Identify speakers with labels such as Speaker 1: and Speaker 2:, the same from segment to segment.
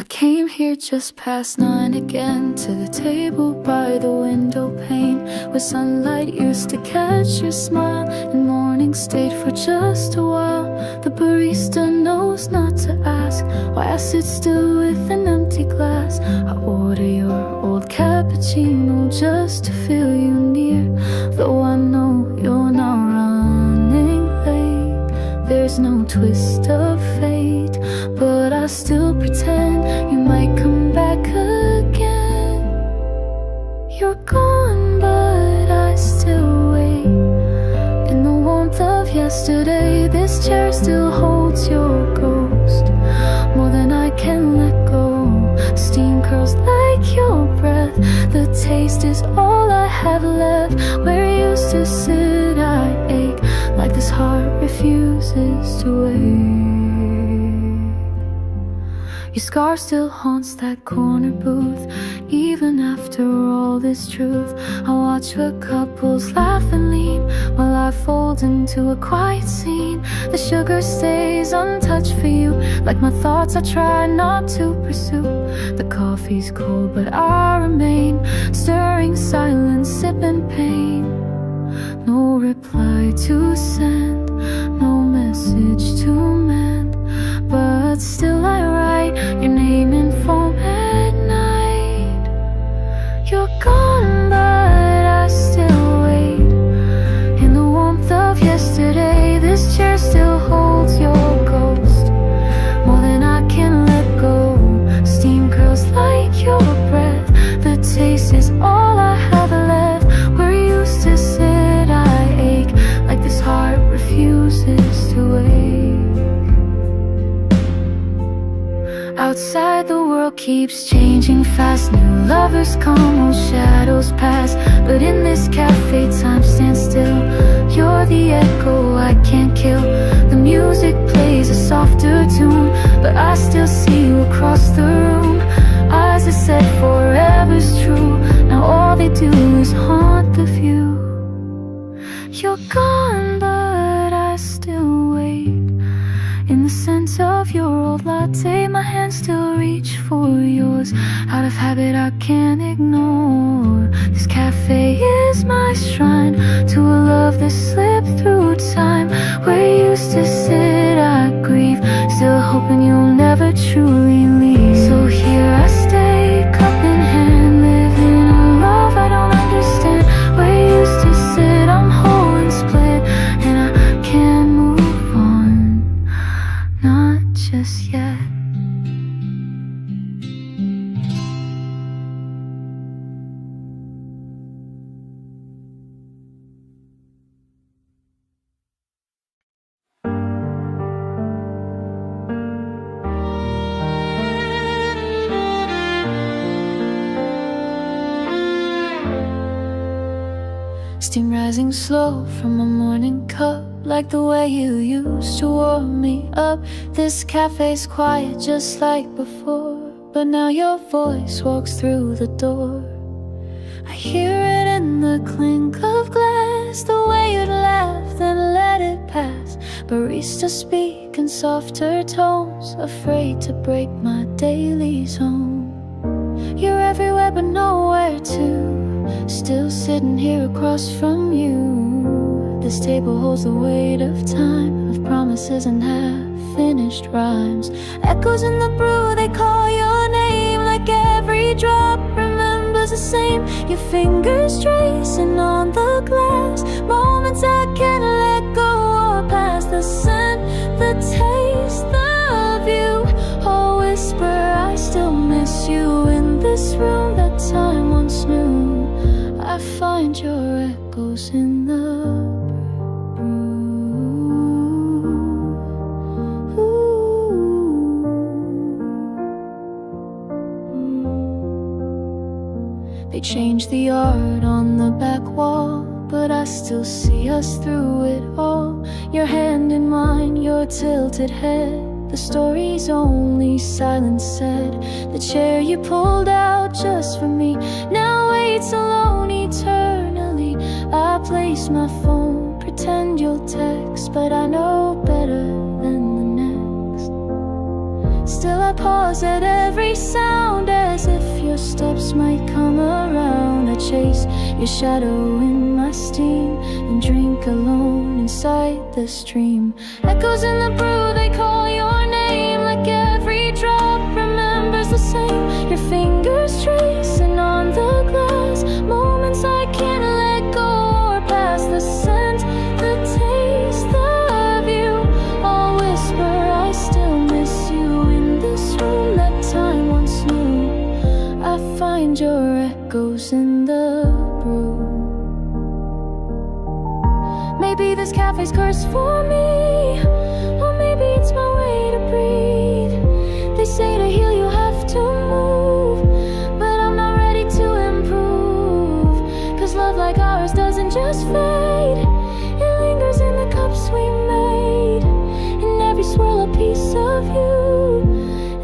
Speaker 1: came here just past 9 again, to the table by the window pane, where sunlight used to catch your smile, and morning stayed for just a while. The barista knows not to ask why I sit still with an empty glass. I order your old cappuccino just to feel you near, though I know you're not running late. There's no twist of fate, but I still pretend you might come back again. You're gone, but I still wait. In the warmth of yesterday, this chair still holds your ghost, more than I can let go. Steam curls like your breath, the taste is all I have left. Where you used to sit, I ache, like this heart refuses to wait. Your scar still haunts that corner booth, even after all this truth. I watch where couples laugh and lean, while I fold into a quiet scene. The sugar stays untouched for you, like my thoughts I try not to pursue. The coffee's cold, but I remain, stirring silence, sipping pain. No reply to send, no message to mend, but still I write your name in foam at night. You're gone, but I still wait. In the warmth of yesterday, this chair still holds your ghost, more than I can let go. Steam curls like your breath, the taste is all I have left. Where you used to sit, I ache, like this heart refuses to wait. Outside the world keeps changing fast, new lovers come, old shadows pass, but in this cafe time stands still. You're the echo I can't kill. The music plays a softer tune, but I still see you across the room. Eyes that said forever's true, now all they do is haunt the view. You're gone, but I still wait. In the scent of your old latte, my hands still reach for yours. Out of habit I can't ignore. This cafe is my shrine to a love that slipped through time. Where you used to sit I grieve, still hoping you'll never truly leave. So here I stay, cup in hand, living a love I don't understand. Where you used to sit I'm whole and split, and I can't move on, not just yet. Steam rising slow from a morning cup, like the way you used to warm me up. This cafe's quiet just like before, but now your voice walks through the door. I hear it in the clink of glass, the way you'd laugh then let it pass. Barista speak in softer tones, afraid to break my daily zone. You're everywhere but nowhere to, still sitting here across from you. This table holds the weight of time, of promises and half-finished rhymes. Echoes in the brew, they call your name, like every drop remembers the same. Your fingers tracing on the glass, moments I can't let go or pass. The scent, the taste of you, oh whisper I still miss you. In this room that time once knew, I find your echoes in the They changed the art on the back wall, but I still see us through it all. Your hand in mine, your tilted head, the story's only silence said. The chair you pulled out just for me now waits alone eternally. I place my phone, pretend you'll text, but I know better than the next. Still I pause at every sound, as if your steps might come around. I chase your shadow in my steam, and drink alone inside the stream. Echoes in the brew, they call your name, like every drop remembers the same. Your fingers tracing on the glass, moments I can't let go or pass. The scent, the taste of you, all whisper I still miss you. In this room that time once knew, I find your echoes in the brew. Maybe this cafe's cursed for me, or maybe it's my way to breathe. They say to heal you have to move, but I'm not ready to improve. Cause love like ours doesn't just fade, it lingers in the cups we made. In every swirl a piece of you,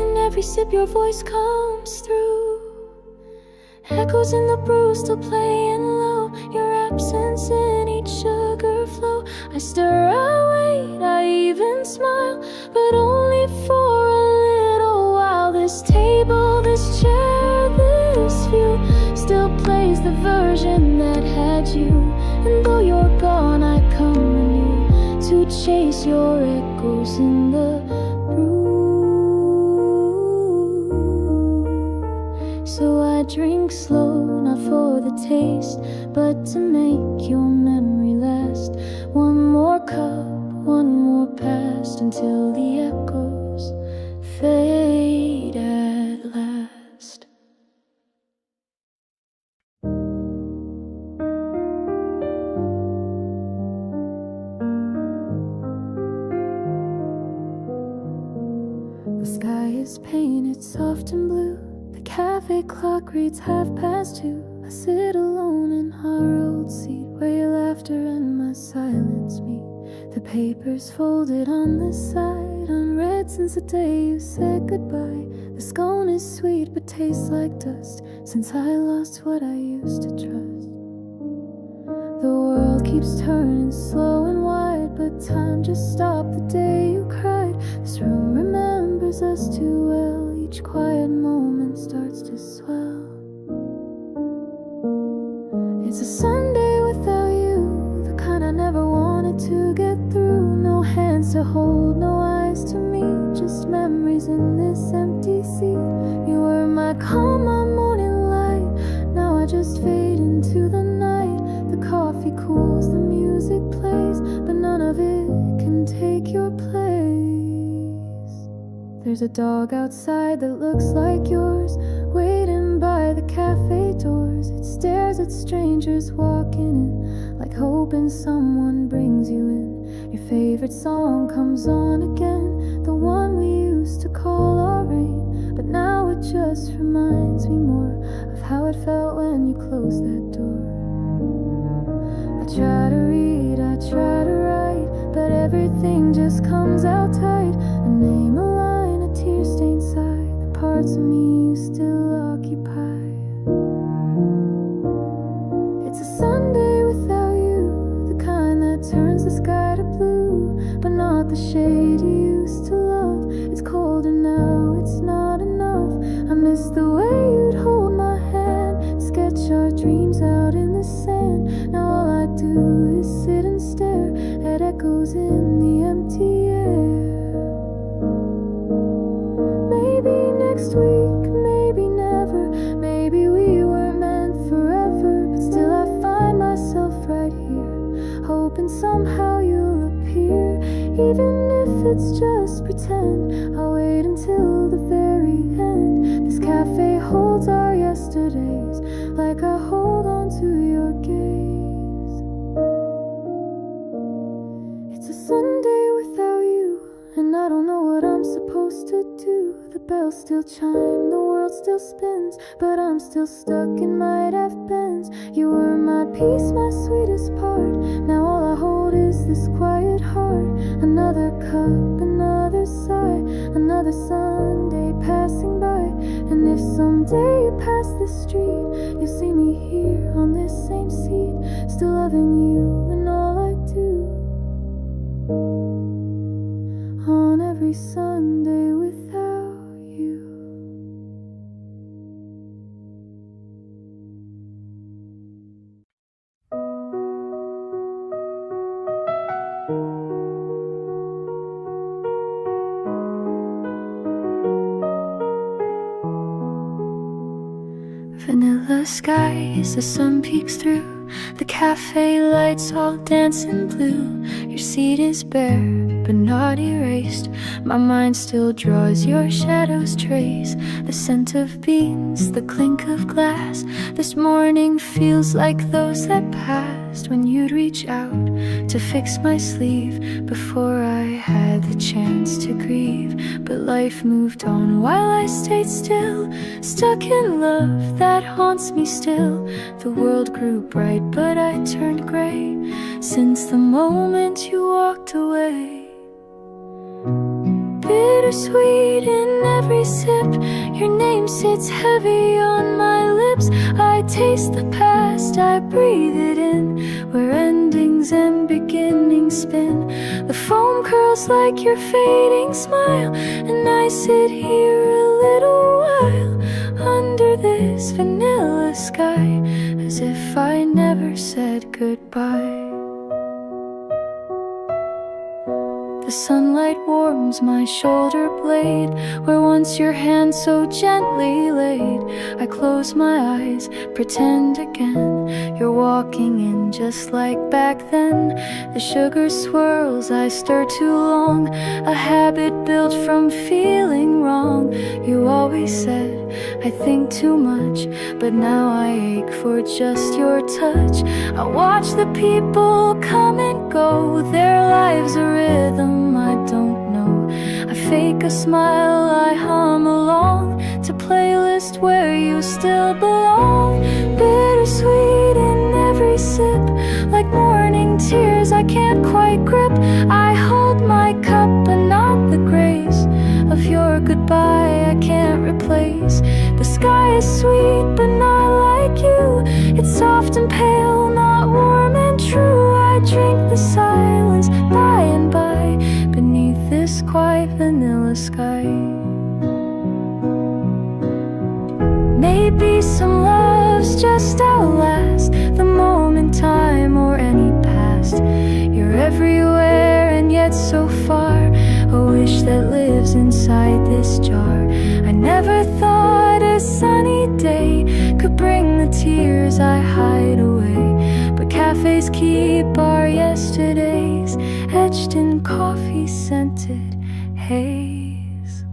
Speaker 1: in every sip your voice comes through. Echoes in the brew still playing low, your absence in each sugar flow. I stir, I wait, I even smile, but only for a little while. This table, this chair, this view still plays the version that had you. And though you're gone, I come anew to chase your echoes in the brew. So I drink slow, not for the taste, but to make your memory last. One more cup, one more past, until the echoes fade at last. The sky is painted soft and blue, the cafe clock reads 2:30. I sit alone in our old seat, where your laughter and my silence meet. The papers folded on the side, unread since the day you said goodbye. The scone is sweet but tastes like dust, since I lost what I used to trust. The world keeps turning slow and wide, but time just stopped the day you cried. This room remembers us too well, each quiet moment starts to swell. It's a Sunday without you, the kind I never wanted to get through. No hands to hold, no eyes to meet, just memories in this empty seat. You were my calm, my morning light, now I just fade into the night. The coffee cools, the music plays, but none of it can take your place. There's a dog outside that looks like yours, waiting by the cafe doors. It stares at strangers walking in, like hoping someone brings you in. Your favorite song comes on again, the one we used to call our rain. But now it just reminds me more of how it felt when you closed that door. I try to read, I try to write, but everything just comes out tight. A name, a line, a tear-stained sigh, the parts of me you still occupy. It's a Sunday without you, the kind that turns the sky to blue, but not the shade you used to love. It's colder now, it's not enough. I miss the way you'd hold my hand, sketch our dreams out in the sand. Now all I do is sit and stare at echoes in the empty air. Maybe next week, maybe never, maybe we were meant forever. But still I find myself right here, hoping somehow you'll appear. Even if it's just pretend, I'll wait until the very end. This cafe holds our yesterdays, like I hold on to your gaze. It's a Sunday without you, and I don't know what I'm supposed to do. The bells still chime, the world still spins, but I'm still stuck in might have beens. You were my peace, my sweetest part, now all I hold is this quiet heart. Another cup, another sigh, another Sunday passing by. And if someday you pass this street, you'll see me here on this same seat, still loving you and all I do. On every Sunday without Vanilla skies, the sun peeks through. The cafe lights all dance in blue. Your seat is bare, but not erased. My mind still draws your shadow's trace. The scent of beans, the clink of glass. This morning feels like those that passed when you'd reach out to fix my sleeve before I had the chance to grieve. But life moved on while I stayed still, stuck in love that haunts me still. The world grew bright, but I turned gray since the moment you walked away. Bittersweet in every sip, your name sits heavy on my lips. I taste the past, I breathe it in, where endings and beginnings spin. The foam curls like your fading smile, and I sit here a little while under this vanilla sky, as if I never said goodbye. The sunlight warms my shoulder blade, where once your hand so gently laid. I close my eyes, pretend again you're walking in just like back then. The sugar swirls, I stir too long, a habit built from feeling wrong. You always said I think too much, but now I ache for just your touch. I watch the people come and go, their lives a rhythm I don't know. I fake a smile, I hum along to playlist where you still belong. Bittersweet in every sip, like morning tears I can't quite grip. I hold my cup but not the grace of your goodbye I can't replace. The sky is sweet but not like you, it's soft and pale, not warm and true. I drink the silence by and by beneath this quiet vanilla sky. Maybe some loves just outlast the moment, time, or any past. You're everywhere and yet so far, a wish that lives inside this jar. I never thought a sunny day could bring the tears I hide away, but cafes keep our yesterdays etched in coffee-scented haze.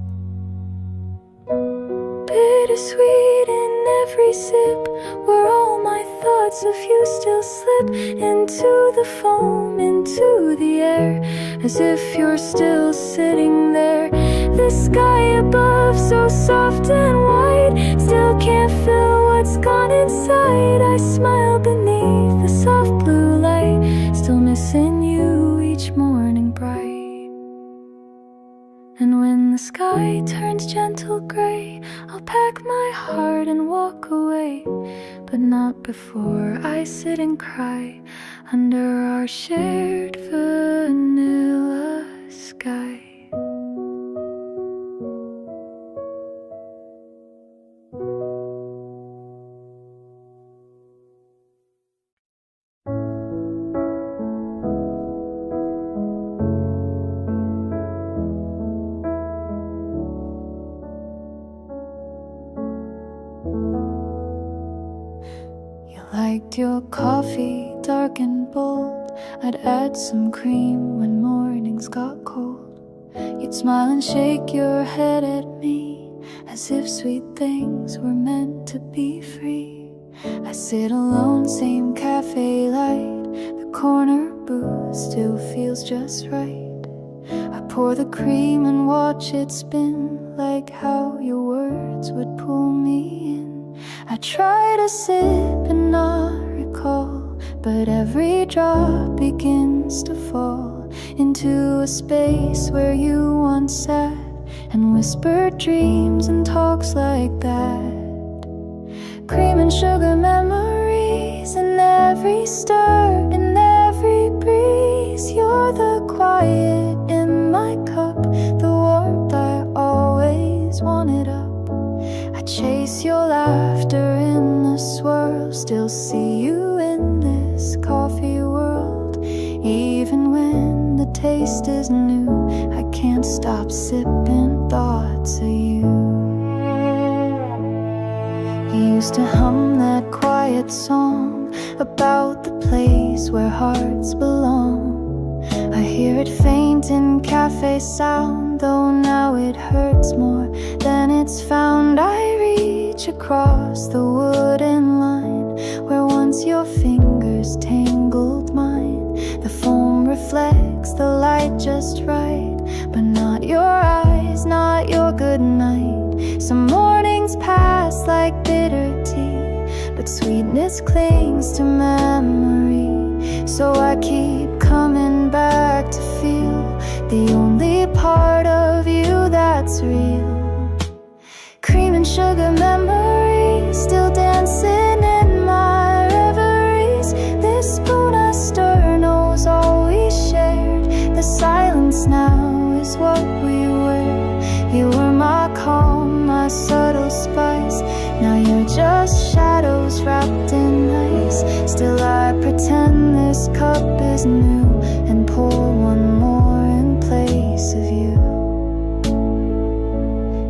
Speaker 1: Bittersweet in every sip, where all my thoughts of you still slip into the foam, into the air, as if you're still sitting there. The sky above, so soft and white, still can't feel what's gone inside. I smile beneath the soft blue light, still missing you each morning bright. And when the sky turns gentle gray, I'll pack my heart and walk away, but not before I sit and cry under our shared vanilla sky. Liked your coffee dark and bold, I'd add some cream when mornings got cold. You'd smile and shake your head at me, as if sweet things were meant to be free. I sit alone, same cafe light, the corner booth still feels just right. I pour the cream and watch it spin, like how your words would pull me in. I try to sip and not recall, but every drop begins to fall into a space where you once sat and whispered dreams and talks like that. Cream and sugar memories in every stir, in every breeze. You're the quiet in my cup, the warmth I always wanted up. I chase your laughter in the swirl, still see you in this coffee world. Even when the taste is new, I can't stop sipping thoughts of you. You used to hum that quiet song about the place where hearts belong. I hear it faint in cafe sound, though now it hurts more than it's found. I reach across the wooden line where once your fingers tangled mine. The foam reflects the light just right, but not your eyes, not your good night. Some mornings pass like bitter tea, but sweetness clings to memory. So I keep coming back to feel the only part of you that's real. Cream and sugar memories still dancing in my reveries. This spoon I stir knows all we shared. The silence now is what we were. You were my calm, my subtle spice. Now you're just shadows wrapped in ice. Still I pretend this cup is new and pour one more in place of you.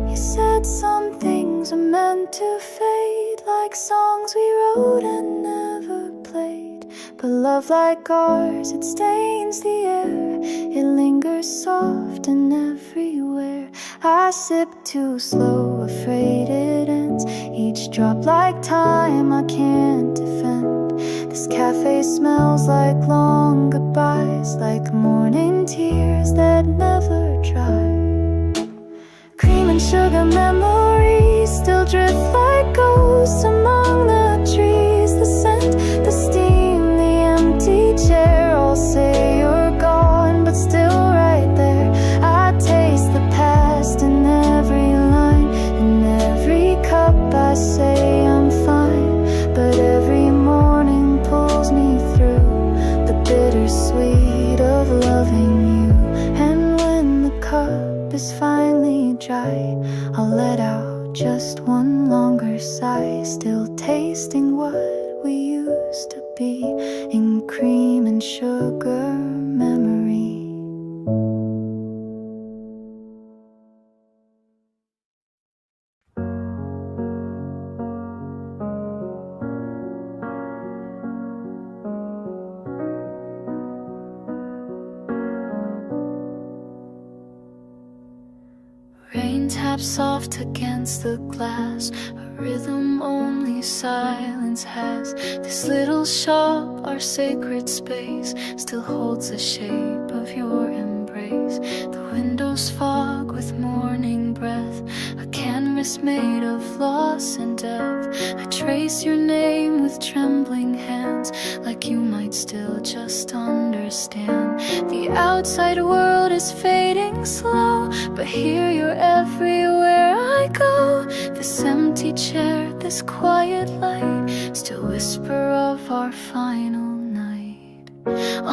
Speaker 1: You said some things are meant to fade, like songs we wrote and never played. But love like ours, it stains the air. It lingers soft and everywhere. I sip too slow, afraid it ends. Each drop like time I can't defend. This cafe smells like long goodbyes, like morning tears that never dry. Cream and sugar memories still drift like ghosts among the trees. The scent, the steam, the empty chair all say you're gone, but still right there. I taste the past in every line, in every cup I say I'm fine. But every morning pulls me through the bittersweet of loving you. And when the cup is finally dry, I'll let out just one longer sigh, still tasting what we used to be in cream and sugar memory. Rain taps soft against the glass, a rhythm only silence has. This little shop, our sacred space, still holds the shape of your embrace. The windows fog with morning breath, a canvas made of loss and death. I trace your name with trembling hands, like you might still just understand. The outside world is fading slow, but here you're everywhere I go. This empty chair, this quiet light, still whisper of our final night.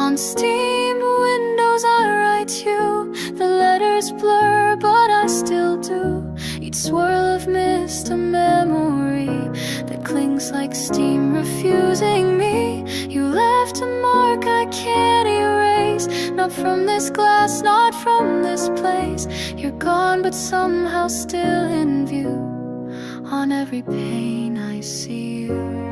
Speaker 1: On steamed windows I write you, the letters blur but I still do. Each swirl of mist, a memory that clings like steam refusing me. You left a mark I can't erase, not from this glass, not from this place. You're gone but somehow still in view, on every pane I see you.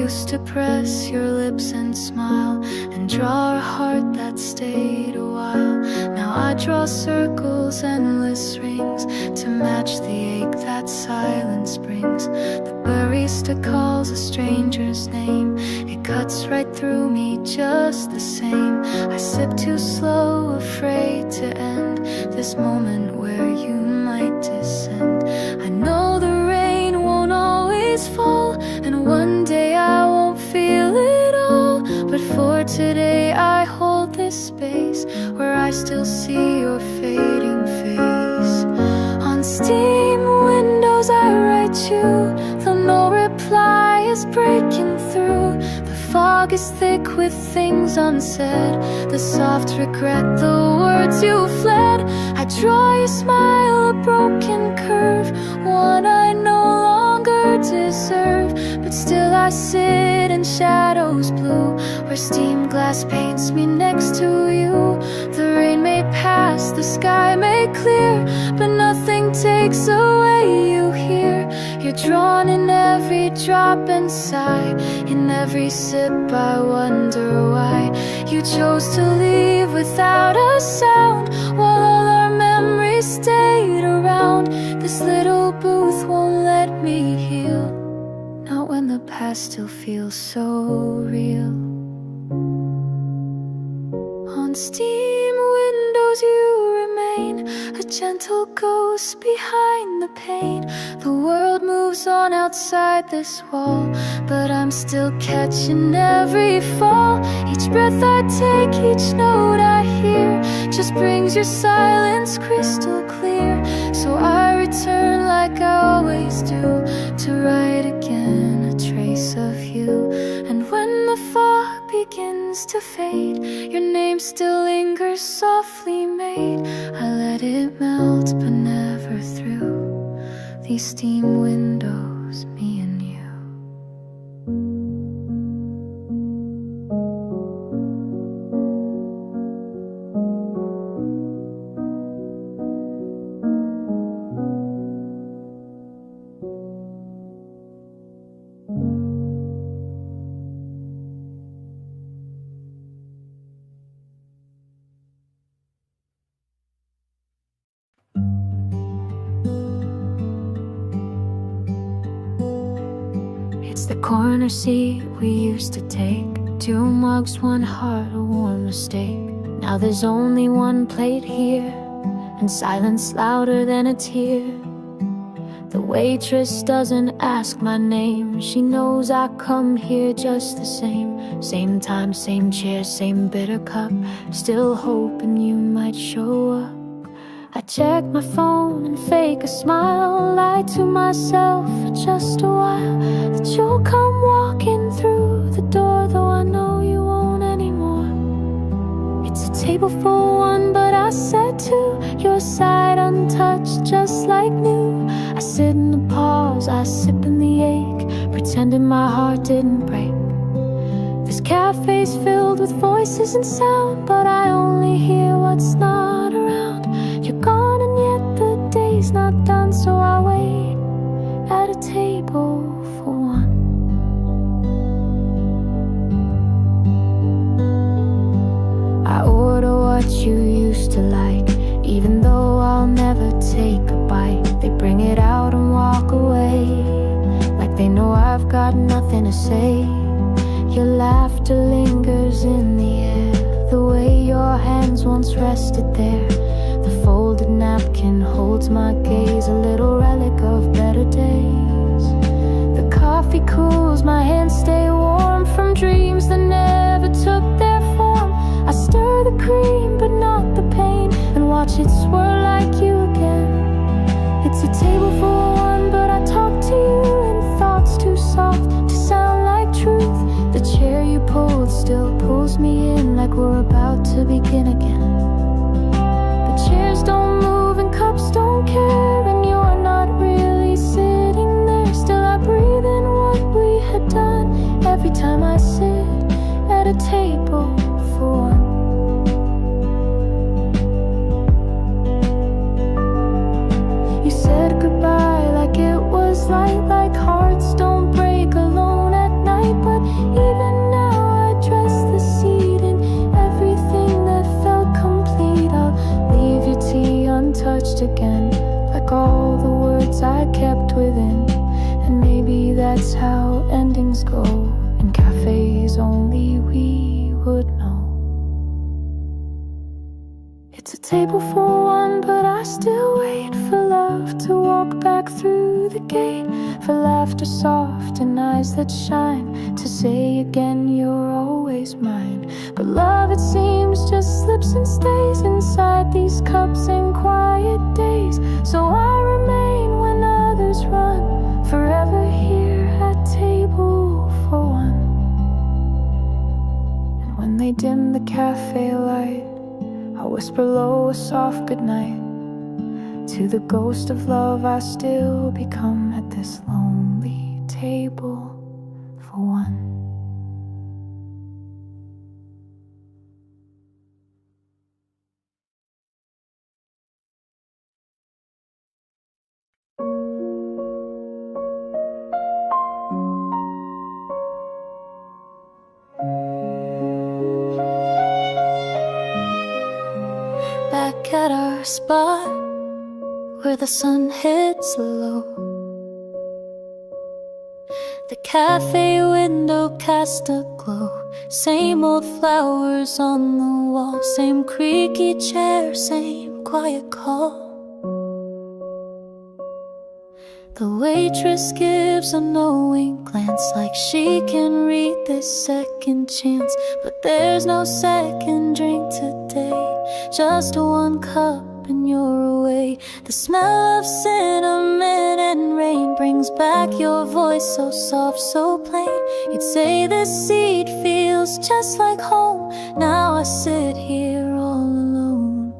Speaker 1: Used to press your lips and smile, and draw a heart that stayed a while. Now I draw circles, endless rings, to match the ache that silence brings. The barista calls a stranger's name, it cuts right through me just the same. I sip too slow, afraid to end this moment where you might descend. I know the rain won't always fall, and one day I won't feel it all. But for today I hold this space where I still see your fading face. On steam windows I write you, though no reply is breaking through. The fog is thick with things unsaid, the soft regret, the words you fled. I draw your smile, a broken curve, one I no longer deserve. but still I sit in shadows blue, where steam glass paints me next to you. The rain may pass, the sky may clear, but nothing takes away you here. You're drawn in every drop and sigh, in every sip I wonder why you chose to leave without a sound, while all our memories stayed around. This little booth won't let me heal, not when the past still feels so real. On steam windows you remain, a gentle ghost behind the pane. The world moves on outside this wall, but I'm still catching every fall. Each breath I take, each note I hear, just brings your silence crystal clear. So I return like I always do, to write again a trace of you. And when the fog begins to fade, your name still lingers softly made. I let it melt, but never through these steam windows, me and you. It's the corner seat we used to take, 2 mugs, 1 heart, a warm mistake. Now there's only 1 plate here, and silence louder than a tear. The waitress doesn't ask my name, she knows I come here just the same. Same time, same chair, same bitter cup, still hoping you might show up. I check my phone and fake a smile, lie to myself for just a while, that you'll come walking through the door, though I know you won't anymore. It's a table for 1, but I sat 2, your side untouched, just like new. I sit in the pause, I sip in the ache, pretending my heart didn't break. This cafe's filled with voices and sound, but I only hear what's not around. You're gone and yet the day's not done, so I wait at a table for 1. I order what you used to like, even though I'll never take a bite. They bring it out and walk away, like they know I've got nothing to say. Your laughter lingers in the air, the way your hands once rested there. The folded napkin holds my gaze, a little relic of better days. The coffee cools, my hands stay warm from dreams that never took their form. I stir the cream, but not the pain, and watch it swirl like you again. It's a table for 1, but I talk to you in thoughts too soft to sound like truth. The chair you pulled still pulls me in, like we're about to begin again. Chairs don't move and cups don't care, and you're not really sitting there. Still I breathe in what we had done, every time I sit at a table for 1. You said goodbye like it was light, like hearts don't break alone at night. But even now I dress the seat in everything that felt complete. I'll leave your tea untouched again, like all the words I kept within. And maybe that's how endings go, in cafes only we would know. It's a table for 1, but I still wait for love to walk back through the gate, for laughter soft and eyes that shine, to say again you're always mine. But love, it seems, just slips and stays inside these cups and quiet days. So I remain when others run, forever here at table for 1. And when they dim the cafe light, I'll whisper low a soft goodnight to the ghost of love I still become at this lonely table for one. Back at our spot where the sun hits low, the cafe window cast a glow. Same old flowers on the wall, same creaky chair, same quiet call. The waitress gives a knowing glance, like she can read this second chance. But there's no second drink today, just one cup and you're away. The smell of cinnamon and rain brings back your voice, so soft, so plain. You'd say this seat feels just like home. Now I sit here all alone.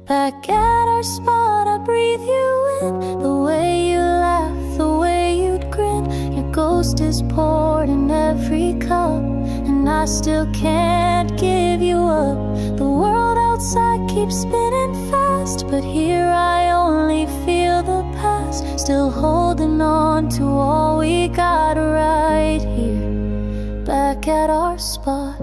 Speaker 1: Back at our spot, I breathe you in. The way you laugh, the way you'd grin. Your ghost is poured in every cup, and I still can't give you up. The world outside keeps spinning fast, but here I only feel the past. Still holding on to all we got right here, back at our spot.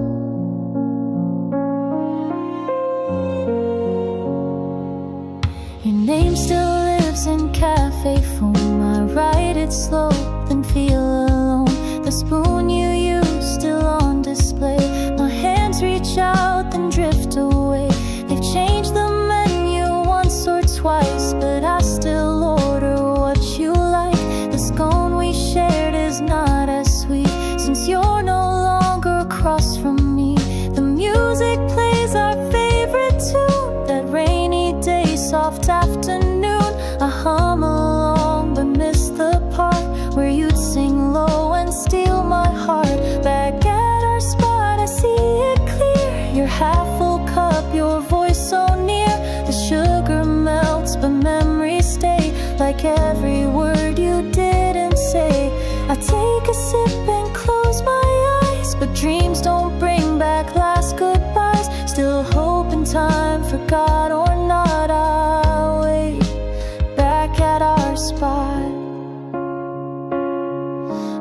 Speaker 1: Your name still lives in cafe foam. I write it slow, then feel alone. The spoon you use still on display. My hands reach out, then drift away. They've changed the menu once or twice, but I still order what you like. The scone we shared is not as sweet since you're no longer across from me. The music plays our favorite tune, that rainy day, soft afternoon. I hum along but miss the part where you'd sing low and steal my heart. Back at our spot, I see it clear. Your half full cup, your voice so near. The sugar melts but memories stay, like every word you didn't say. I take a sip and close my eyes, but dreams don't bring back last goodbyes. Still hope in time, forgot or not, I'll wait. Back at our spot,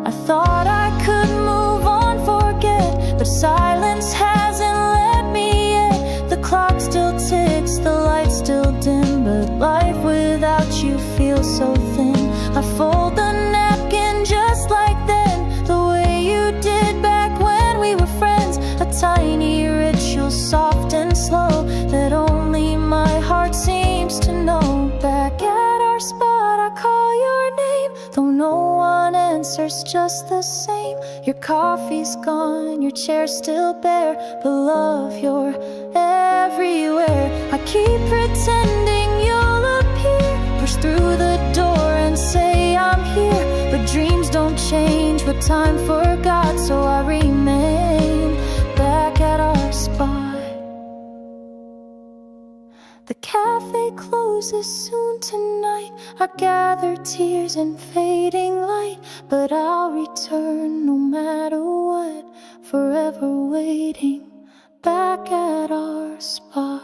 Speaker 1: I thought I could move on, forget, but silence hasn't let me yet. The clock still ticks, the lights still dim, but life without you feels so thin. I fold the napkin just like then, the way you did back when we were friends. A tiny ritual, soft and slow, that only my heart seems to know. Back at our spot, I call your name, though no one answers just the same. Your coffee's gone, your chair's still bare, but love, you're everywhere. I keep pretending you'll appear, push through the door and say I'm here. But dreams don't change what time forgot, so I remain back at our spot. The cafe closes soon tonight. I gather tears and fading light, but I'll return no matter what, forever waiting back at our spot.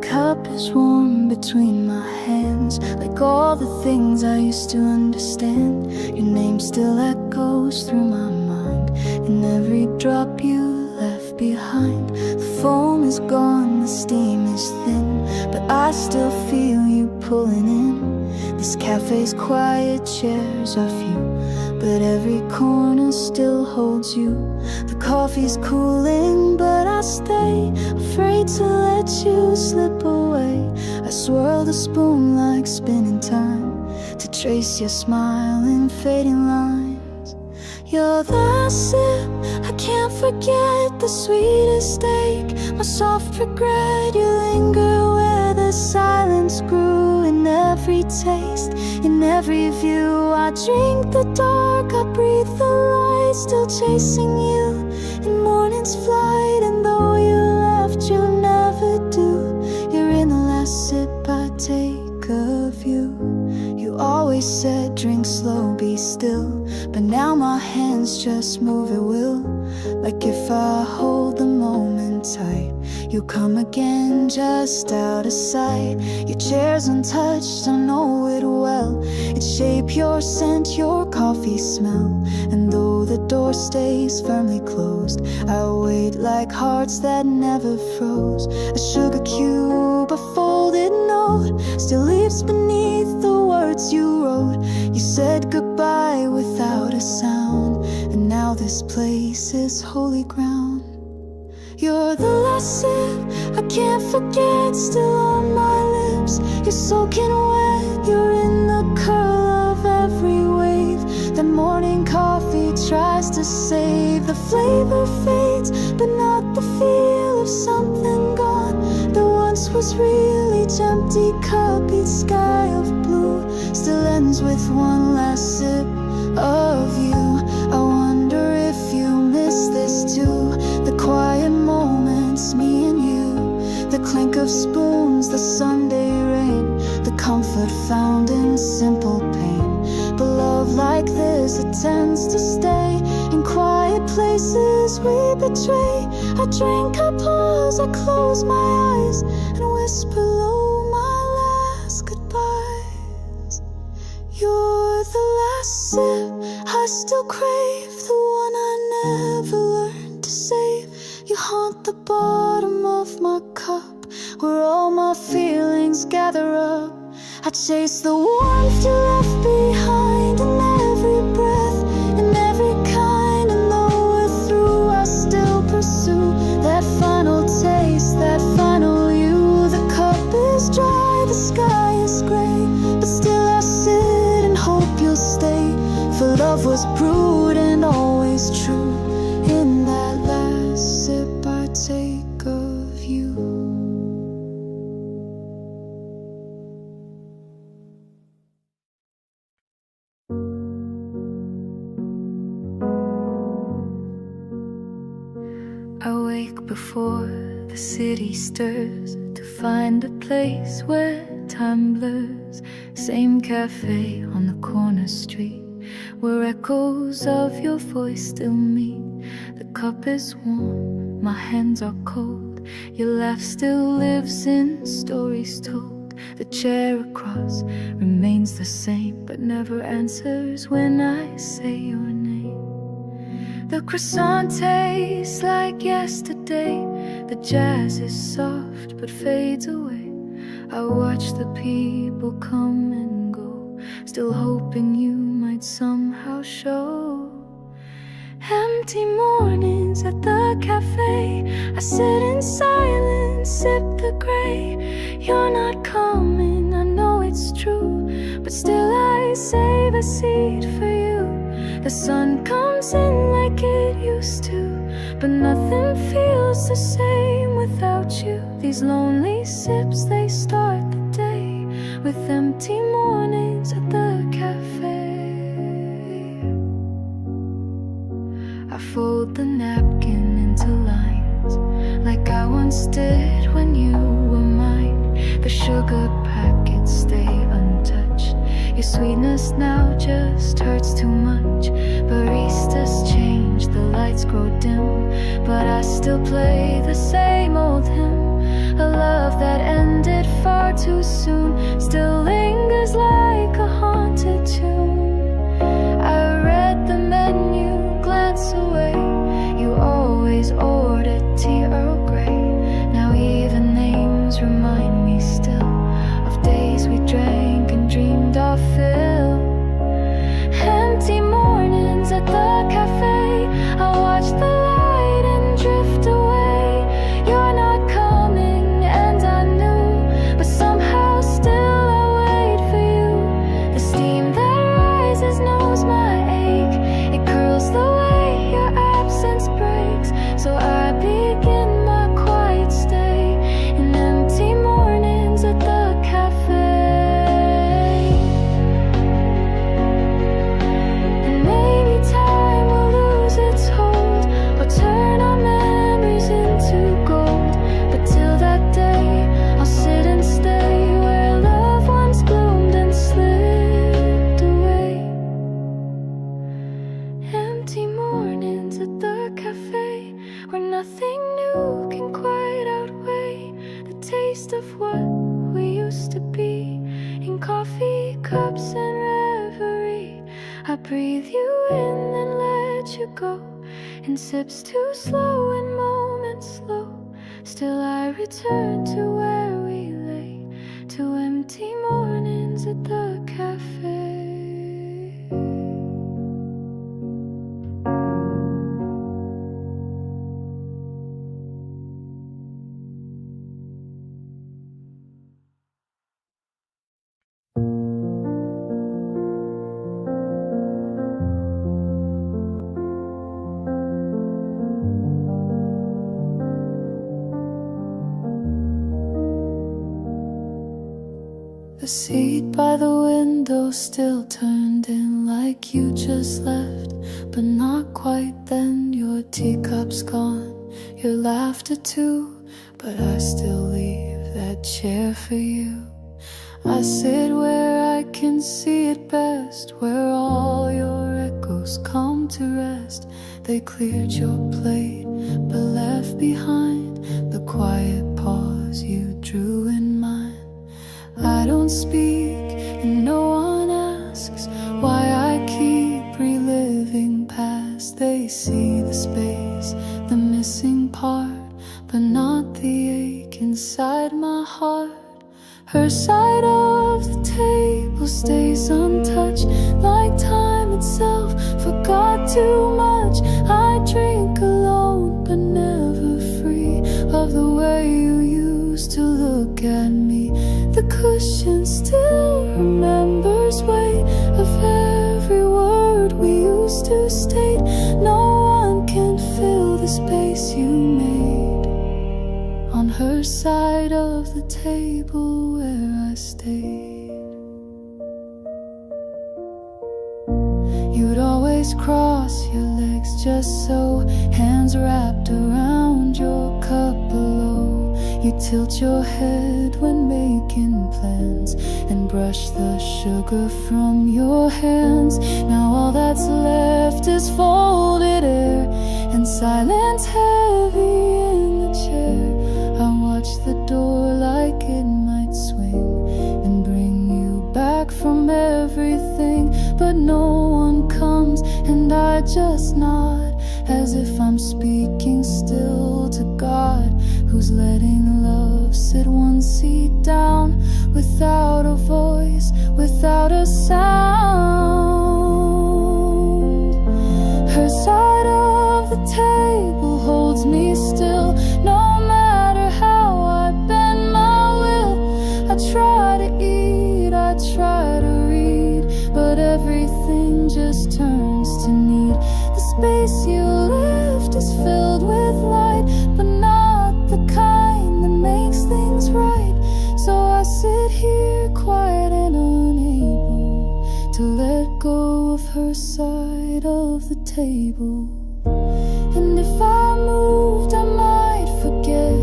Speaker 1: Cup is warm between my hands, like all the things I used to understand. Your name still echoes through my mind, in every drop you left behind. The foam is gone, the steam is thin, but I still feel you pulling in. This cafe's quiet chairs are few, but every corner still holds you. The coffee's cooling, but I stay, afraid to let you slip away. I swirl the spoon like spinning time, to trace your smile in fading lines. You're the sip, I can't forget, the sweetest ache, my soft regret. You linger where the silence grew in every taste, in every view. I drink the dark, I breathe the light, still chasing you in morning's flight. And though you left, you'll never do. You're in the last sip I take of you. You always said drink slow, be still, but now my hands just move at will. Like if I hold the moment tight, you come again just out of sight. Your chair's untouched, I know it well. Its shape, your scent, your coffee smell. And though the door stays firmly closed, I wait like hearts that never froze. A sugar cube, a folded note, still leaves beneath the words you wrote. You said goodbye without a sound, and now this place is holy ground. You're the last sip I can't forget, still on my lips. You're soaking wet, you're in the curl of every wave. That morning coffee tries to save. The flavor fades, but not the feel of something gone that once was real. Each empty cup, each sky of blue, still ends with one last sip of you. I wonder if you miss this too. The quiet moments, me and you, the clink of spoons, the Sunday rain, the comfort found in simple pain. But love like this, it tends to stay in quiet places we betray. I drink, I pause, I close my eyes and whisper low my last goodbyes. You're the last sip I still crave, the one I never learned to save. You haunt the bottom of my cup, where all my feelings gather up. I chase the warmth you left behind in every breath, in every kind. And though we're through, I still pursue that final taste, that final you. The cup is dry, the sky is gray, but still I sit and hope you'll stay. For love was brewed and always true in that last sip I take of you. I wake before the city stirs to find a place where time blurs. Same cafe on the corner street, where echoes of your voice still meet. The cup is warm, my hands are cold. Your laugh still lives in stories told. The chair across remains the same, but never answers when I say your name. The croissant tastes like yesterday. The jazz is soft but fades away. I watch the people come and go, still hoping you might somehow show. Empty mornings at the cafe, I sit in silence, sip the gray. You're not coming, I know it's true, but still I save a seat for you. The sun comes in like it used to, but nothing feels the same without you. These lonely sips, they start the day with empty mornings at the cafe. I fold the napkin into lines, like I once did when you were mine. The sugar packets stay untouched. Your sweetness now just hurts too much. Baristas change, the lights grow dim, but I still play the same old hymn. A love that ended far too soon still lingers like a haunted tune. I read the menu, glance away. You always ordered tea Earl Grey. Now even names remind me still of days we drank and dreamed our fill. Empty mornings at the cafe, I watch the light and drift away. You're not coming and I knew, but somehow still I wait for you. The steam that rises knows my ache, it curls the way your absence breaks. So I begin my quiet stay in empty mornings at I breathe you in and let you go, in sips too slow and moments slow. Still I return to where we lay, to empty mornings at the cafe. The seat by the window still turned in like you just left, but not quite then. Your teacup's gone, your laughter too, but I still leave that chair for you. I sit where I can see it best, where all your echoes come to rest. They cleared your plate, but left behind the quiet pause you drew in mine. I don't speak and no one asks why I keep reliving past. They see the space, the missing part, but not the ache inside my heart. Her side of the table stays untouched, like time itself forgot too much. I drink alone but never free of the way you used to look at me. The cushion still remembers weight of every word we used to state. No one can fill the space you made on her side of the table where I stayed. You'd always cross your legs just so, hands wrapped around your cup below. You tilt your head when making plans and brush the sugar from your hands. Now all that's left is folded air and silence heavy in the chair. I watch the door like it might swing and bring you back from everything, but no one comes and I just nod as if I'm speaking still to God, who's letting love sit one seat down without a voice, without a sound. Her side of the table holds me still, no matter how I bend my will. I try to eat, I try to read, but everything just turns to need. The space you left is filled with light, but not the kind that makes things right. So I sit here quiet and unable to let go of her side of the table. And if I moved, I might forget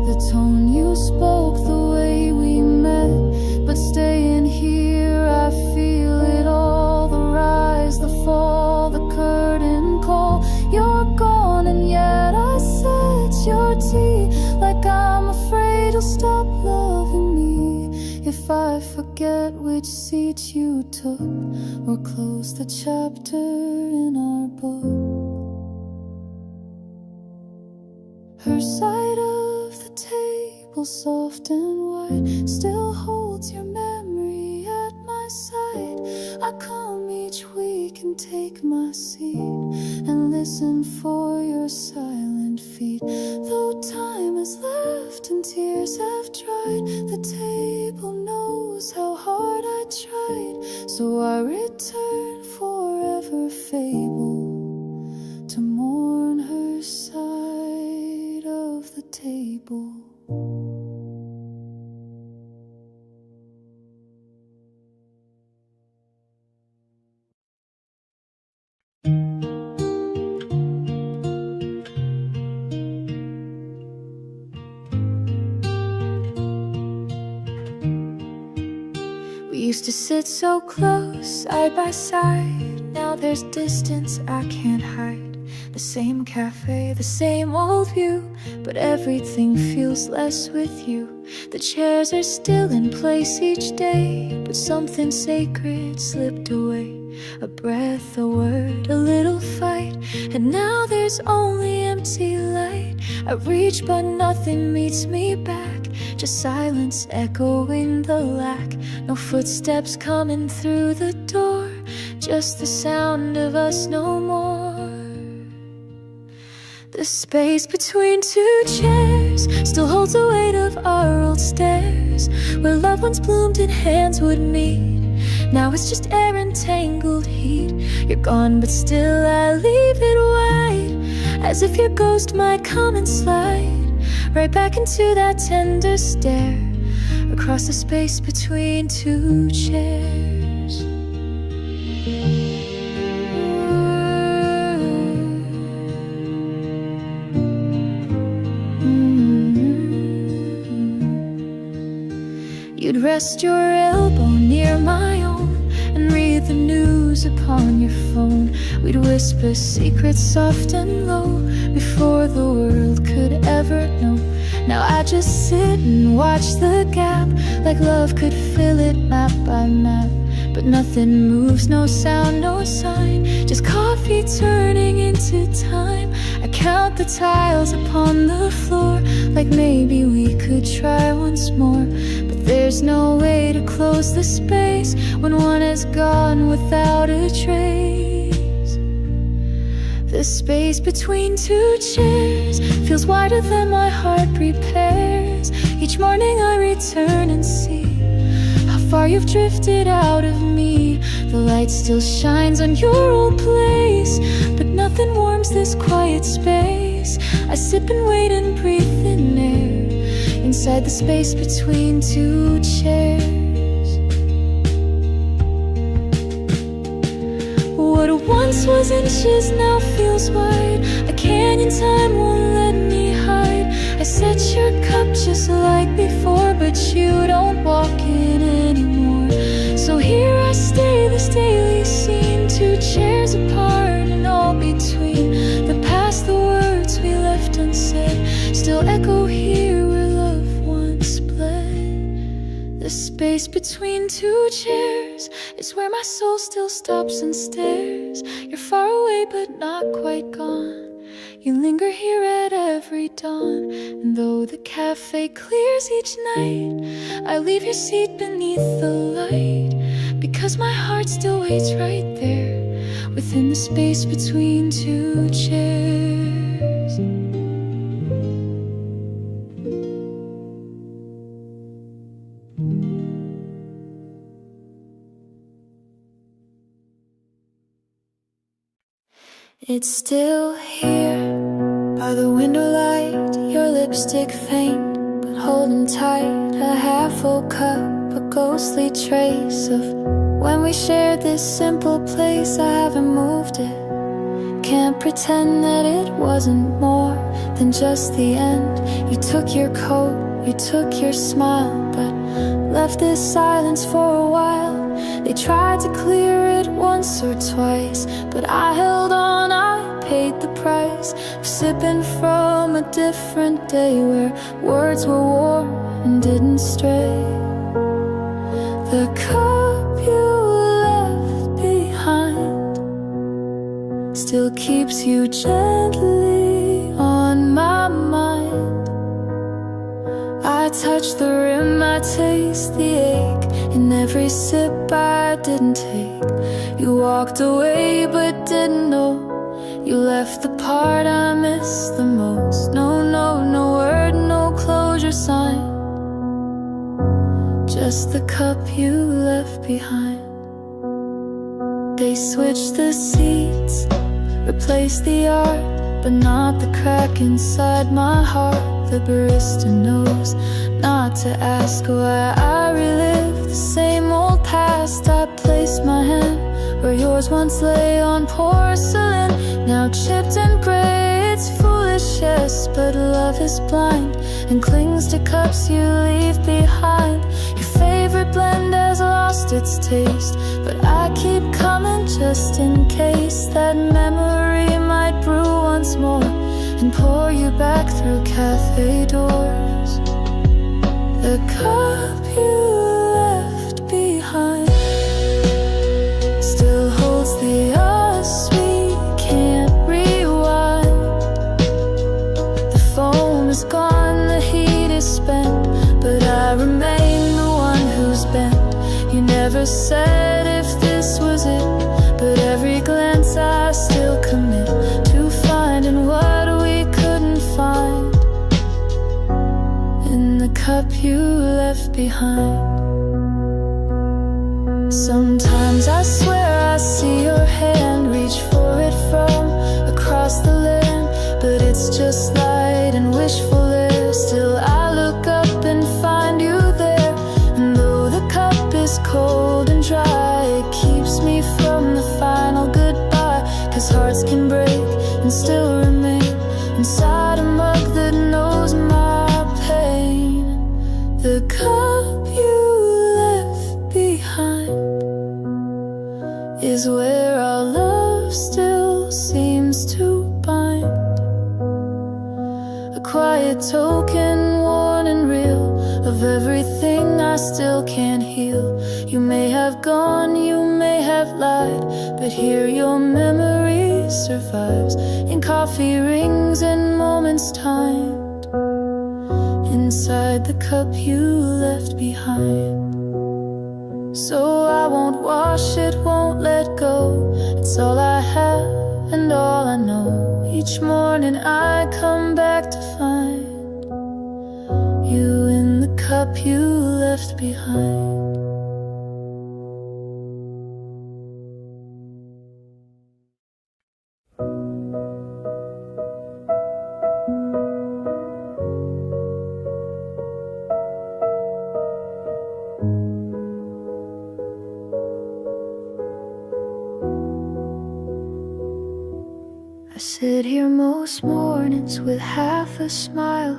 Speaker 1: the tone you spoke, the way we met. But staying here, I feel it all, the rise, the fall, the curtain call. You're gone and yet I set your tea, like I'm afraid you'll stop loving me if I forget which seat you took or close the chapter in our book. Her side of the table, soft and white, still holds your memory at my side. I come each week and take my seat and listen for your silent feet. Though time has left and tears have dried, the table knows how hard I tried. So I return forever fable to mourn her side of the table. We used to sit so close, side by side. Now there's distance I can't hide. The same cafe, the same old view, but everything feels less with you. The chairs are still in place each day, but something sacred slipped away. A breath, a word, a little fight, and now there's only empty light. I reach but nothing meets me back, just silence echoing the lack. No footsteps coming through the door, just the sound of us no more. The space between two chairs still holds the weight of our old stairs, where loved ones bloomed and hands would meet. Now it's just air and tangled heat. You're gone but still I leave it wide, as if your ghost might come and slide right back into that tender stare, across the space between two chairs. You'd rest your elbow near my own and read the news upon your phone. We'd whisper secrets soft and low before the world could ever know. Now I just sit and watch the gap, like love could fill it map by map. But nothing moves, no sound, no sign, just coffee turning into time. I count the tiles upon the floor, like maybe we could try once more. But there's no way to close the space when one is gone without a trace. The space between two chairs feels wider than my heart prepares. Each morning I return and see how far you've drifted out of me. The light still shines on your old place, but nothing warms this quiet space. I sip and wait and breathe thin air inside the space between two chairs. What once was inches now feels wide. A canyon time won't let me hide. I set your cup just like before, but you don't walk in anymore. So here I stay, this daily scene, two chairs apart and all between. The past, the words we left unsaid, still echo here where love once bled. The space between two chairs is where my soul still stops and stares. You're far away but not quite gone. You linger here at every dawn, and though the cafe clears each night, I leave your seat beneath the light, because my heart still waits right there within the space between two chairs. It's still here by the window light, your lipstick faint but holding tight. A half-full cup, a ghostly trace of when we shared this simple place. I haven't moved it, can't pretend that it wasn't more than just the end. You took your coat, you took your smile, but left this silence for a while. They tried to clear it once or twice, but I held on, I paid the price of sipping from a different day, where words were warm and didn't stray. The cup you left behind still keeps you gently on my mind. I touch the rim, I taste the ache in every sip I didn't take. You walked away but didn't know. You left the part I miss the most. No word, no closure sign, just the cup you left behind. They switched the seats, replaced the art, but not the crack inside my heart. The barista knows not to ask why I relive the same old past. I place my hand where yours once lay on porcelain, now chipped and gray. It's foolish, yes, but love is blind and clings to cups you leave behind. Your favorite blend has lost its taste, but I keep coming just in case that memory might brew cafe doors. The cup you left behind still holds the us we can't rewind. The foam is gone, the heat is spent, but I remain the one who's bent. You never said if this was it, but every glance I still commit to finding what we couldn't find in the cup you left behind. Sometimes I swear I see your hand reach for it from across the land, but it's just light and wishful air. Still I look up and find you there, and though the cup is cold and dry, it keeps me from the final goodbye. 'Cause hearts can break and still remain inside a mug that knows my pain. The cup you left behind is where our love still seems to bind. A quiet token, worn and real, of everything I still can't heal. You may have gone, you may have lied, but here your memory survives in coffee rings and moments timed inside the cup you left behind. So I won't wash it, won't let go. It's all I have and all I know. Each morning I come back to find you in the cup you left behind. I sit here most mornings with half a smile,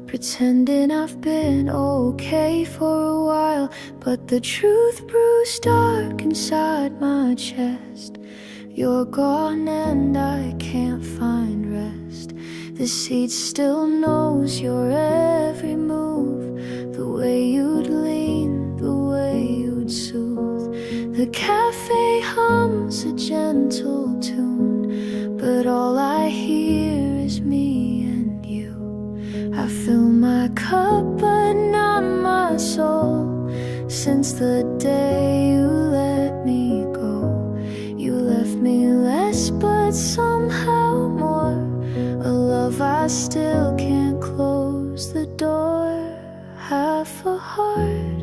Speaker 1: pretending I've been okay for a while. But the truth brews dark inside my chest. You're gone and I can't find rest. The seat still knows your every move, the way you'd lean, the way you'd soothe. The cafe hums a gentle tune, but all I hear is me and you. I fill my cup but not my soul. Since the day you let me go, you left me less but somehow more. A love I still can't close the door. Half a heart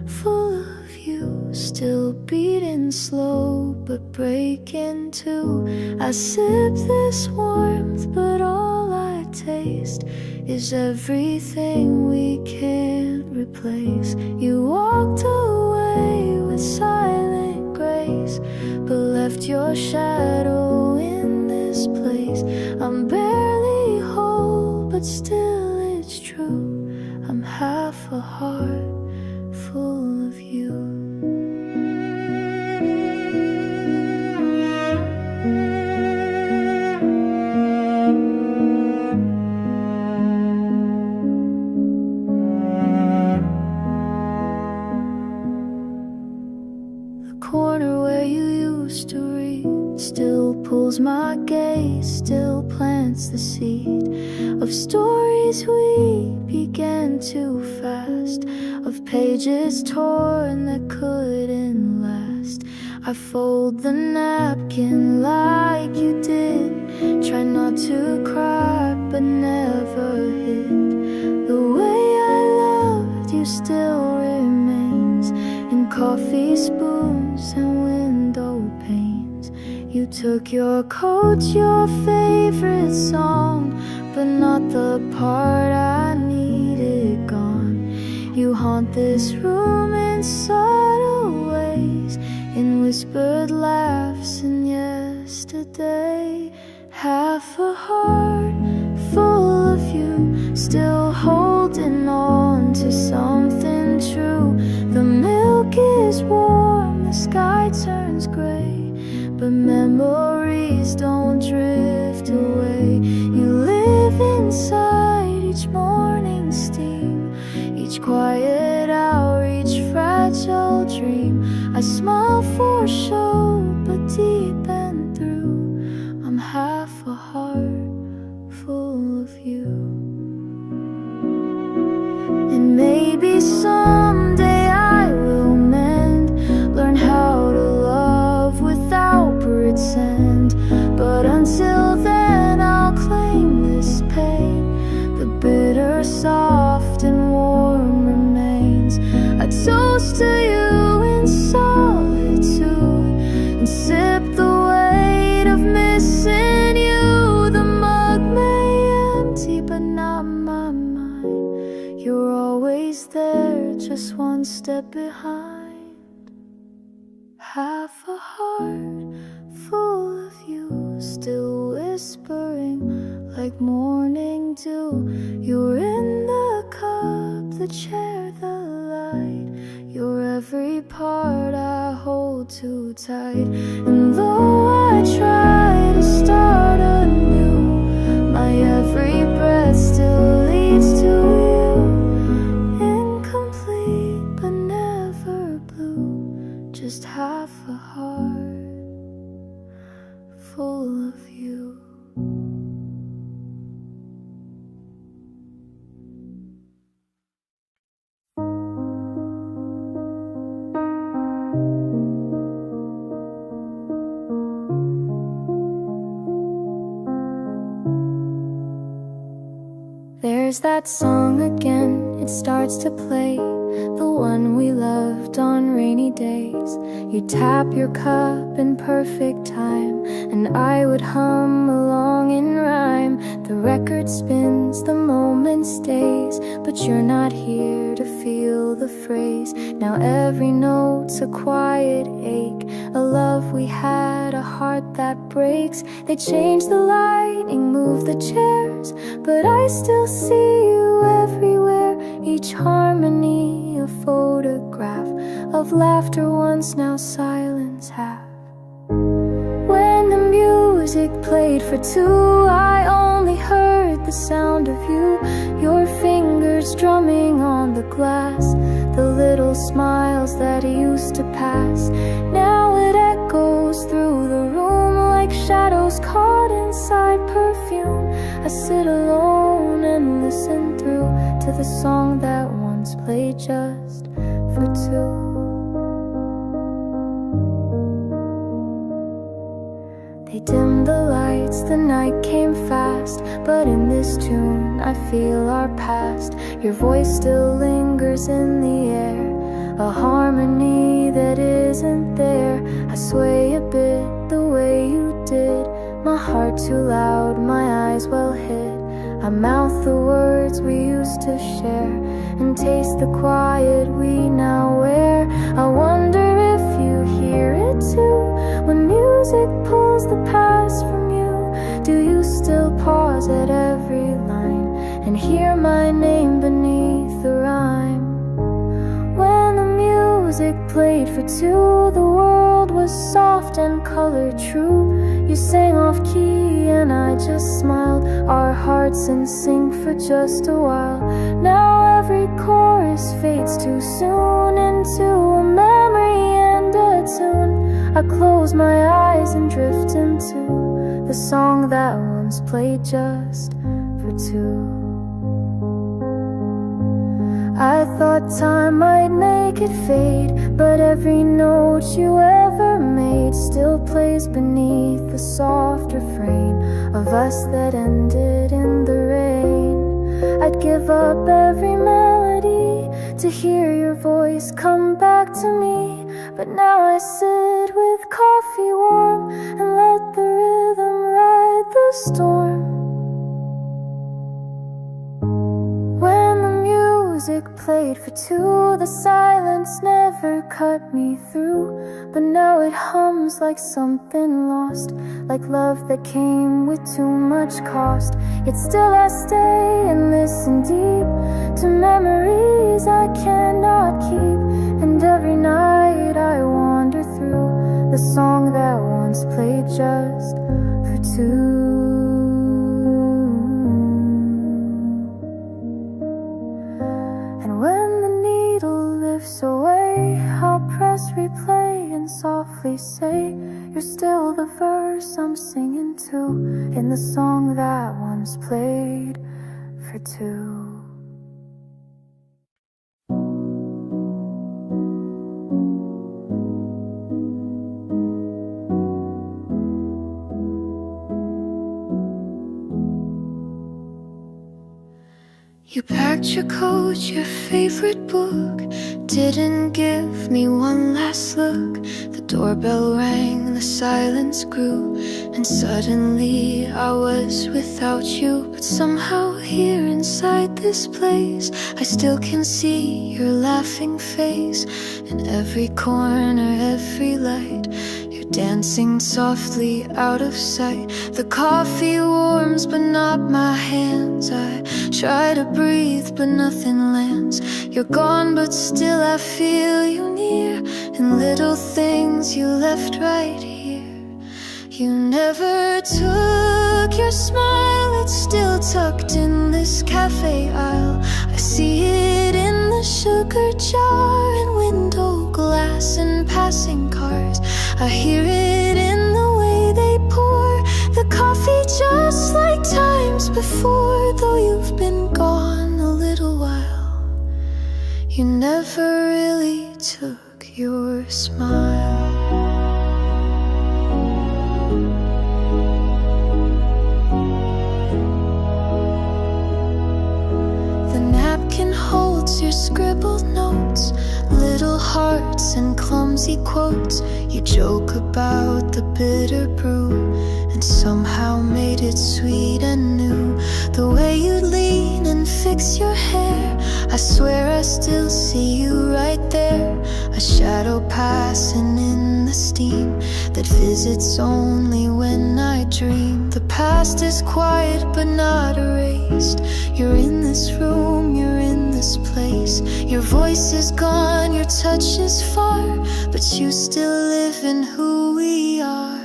Speaker 1: full of you, still beating slow but breaking too. I sip this warmth, but all I taste is everything we can't replace. You walked away with silent grace, but left your shadow in this place. I'm barely whole, but still it's true. I'm half a heart full of you. Corner where you used to read still pulls my gaze, still plants the seed of stories we began too fast, of pages torn that couldn't last. I fold the napkin like you did, try not to cry but never hid. The way I loved you still remains in coffee spoons and window panes. You took your coat, your favorite song, but not the part I needed gone. You haunt this room in subtle ways, in whispered laughs and yesterday. Half a heart full of you, still holding on to something true. The milk is warm, the sky turns gray, but memories don't drift away. You live inside each deep and through. I'm half a heart full of you. And maybe someday I will mend, learn how to love without pretend. But until then I'll claim this pain. The bitter, soft and warm remains. I toast to you in solitude and sip the weight of missing you. The mug may empty but not my mind. You're always there, just one step behind. Half a heart full of you, still whispering like morning dew. You're in the cup, the chair, the light. You're every part I hold too tight. And though I try to start anew, my every breath still leads to you. Incomplete but never blue, just half a heart full of you. There's that song again, it starts to play, the one we loved on rainy days. You tap your cup in perfect time, and I would hum along in rhyme. The record spins, the moment stays, but you're not here to feel the phrase. Now every note's a quiet ache, a love we had, a heart that breaks. They change the lighting, move the chairs, but I still see you everywhere. Each harmony a photograph of laughter once, now silence half. When the music played for two, I only heard the sound of you. Your fingers drumming on the glass, the little smiles that used to pass. Now it echoes through the room like shadows caught inside perfume. I sit alone and listen through to the song that once played just for two. They dimmed the lights, the night came fast, but in this tune I feel our past. Your voice still lingers in the air, a harmony that isn't there. I sway a bit the way you did, my heart too loud, my eyes well hid. I mouth the words we used to share and taste the quiet we now wear. I wonder if you hear it too, when music pulls the past from you. Do you still pause at every line and hear my name beneath the rhyme? When the music played for two, the world was soft and color true. You sang off key and I just smiled, our hearts in sync for just a while. Now every chorus fades too soon into a memory and a tune. I close my eyes and drift into the song that once played just for two. I thought time might make it fade, but every note you ever made still plays beneath the soft refrain of us that ended in the rain. I'd give up every melody to hear your voice come back to me, but now I sit with coffee warm and let the rhythm ride the storm. Music played for two, the silence never cut me through, but now it hums like something lost, like love that came with too much cost. Yet still I stay and listen deep to memories I cannot keep, and every night I wander through the song that once played just for two. Away, I'll press replay and softly softly say you're still the verse I'm singing to in the song that once played for two. You packed your coat, your favorite book, didn't give me one last look. The doorbell rang, the silence grew, and suddenly I was without you. But somehow here inside this place, I still can see your laughing face. In every corner, every light, you're dancing softly out of sight. The coffee warms but not my hands. I try to breathe but nothing lands. You're gone but still I feel you near, and little things you left right here. You never took your smile, it's still tucked in this cafe aisle. I see it in the sugar jar and window glass and passing cars. I hear it in the way they pour the coffee just like times before. Though you've been gone a little while, you never really took your smile. The napkin holds your scribbled notes, little hearts and clumsy quotes. You joke about the bitter brew and somehow made it sweet and new. The way you'd lean and fix your hair, I swear I still see you right there. A shadow passing in the steam that visits only when I dream. The past is quiet but not erased. You're in this room, you're in this place. Your voice is gone, your touch is far, but you still live in who we are.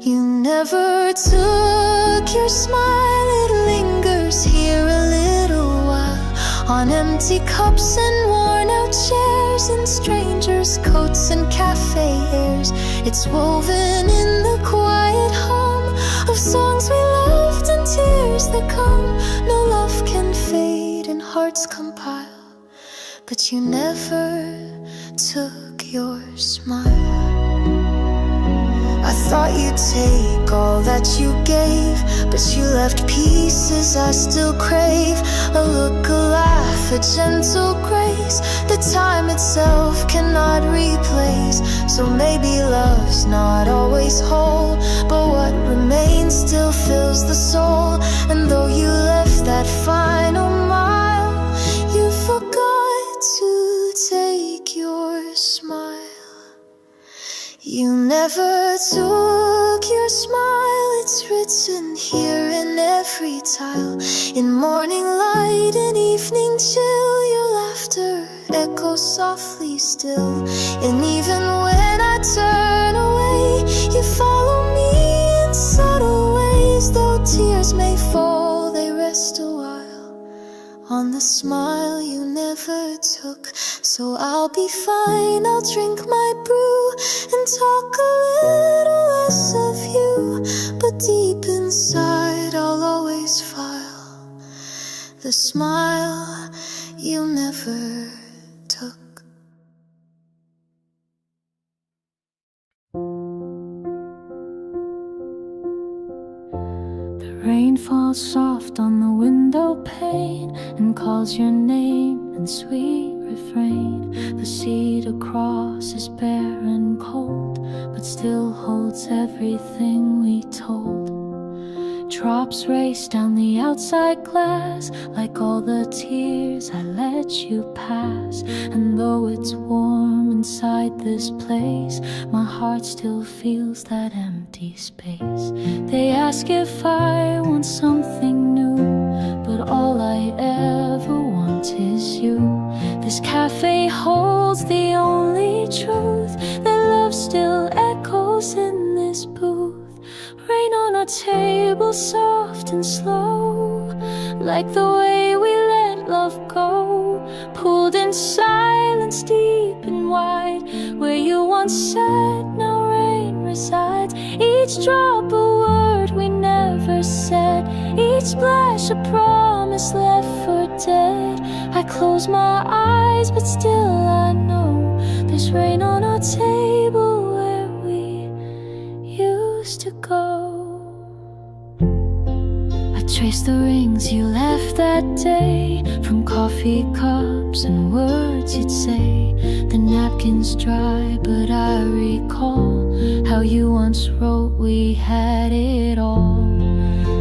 Speaker 1: You never took your smile, it lingers here a little while, on empty cups and worn out chairs, and strangers' coats and cafe airs. It's woven in the quiet hum of songs we loved and tears that come. No love can fade and hearts compile, but you never took your smile. I thought you'd take all that you gave, but you left pieces I still crave. A look, a laugh, a gentle grace that time itself cannot replace. So maybe love's not always whole, but what remains still fills the soul. And though you left that final mile, you forgot to take your smile. You never took your smile, it's written here in every tile. In morning light and evening chill, your laughter echoes softly still. And even when I turn away, you follow me in subtle ways. Though tears may fall, they rest a while on the smile you never took. So I'll be fine, I'll drink my brew and talk a little less of you, but deep inside I'll always file the smile you never took. The rain falls soft on the window pane and calls your name in sweet refrain. The seat across is bare and cold, but still holds everything we told. Drops race down the outside glass, like all the tears I let you pass. And though it's warm inside this place, my heart still feels that empty space. They ask if I want something new, but all I ever want is you. This cafe holds the only truth, that love still echoes in this booth. Rain on our table, soft and slow, like the way we let love go. Pulled in silence deep and wide, where you once said no. Each drop a word we never said, each splash a promise left for dead. I close my eyes, but still I know there's rain on our table where we used to go. I trace the rings you left that day, from coffee cups and words you'd say. The napkins dry, but I recall how you once wrote we had it all.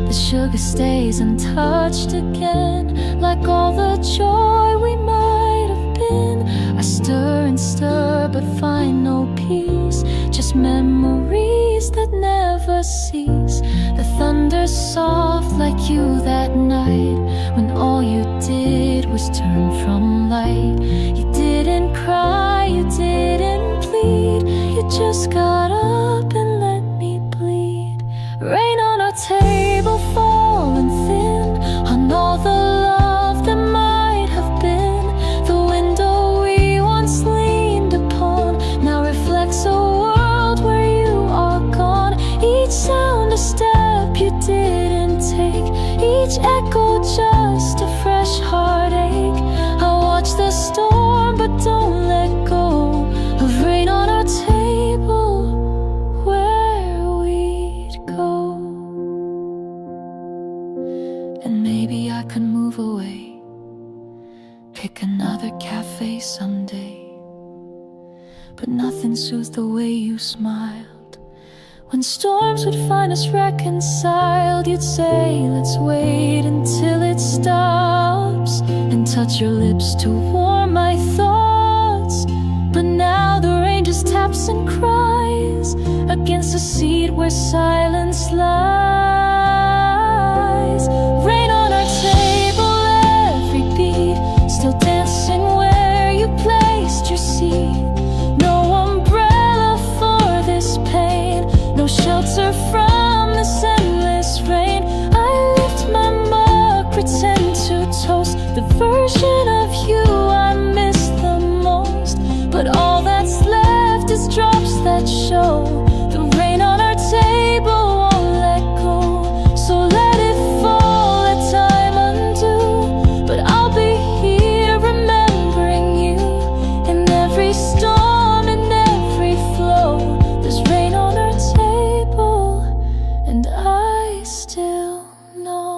Speaker 1: The sugar stays untouched again, like all the joy we might have been. I stir and stir, but find no peace, just memories that never cease. The thunder's soft like you that night, when all you did was turn from light. You didn't cry, you didn't plead, you just got up and let me bleed. Rain on our table, falling thin on all the love that might have been. The window we once leaned upon now reflects a world where you are gone. Each sound a step you didn't take, each echo just a fresh heartache. I watch the storm but don't let go of rain on our table where we'd go. And maybe I could move away, pick another cafe someday, but nothing soothes the way you smiled. When storms would find us reconciled, you'd say, let's wait until it stops, and touch your lips to warm my thoughts. But now the rain just taps and cries against the seat where silence lies. Rain on our table, every beat still dancing where you placed your seat. No umbrella for this pain, no shelter from this endless rain. I lift my mug, pretend to toast the version of you I miss the most. But all that's left is drops that show the rain on our table won't let go. So let it fall, let time undo, but I'll be here remembering you. In every storm, in every flow, there's rain on our table, and I still know.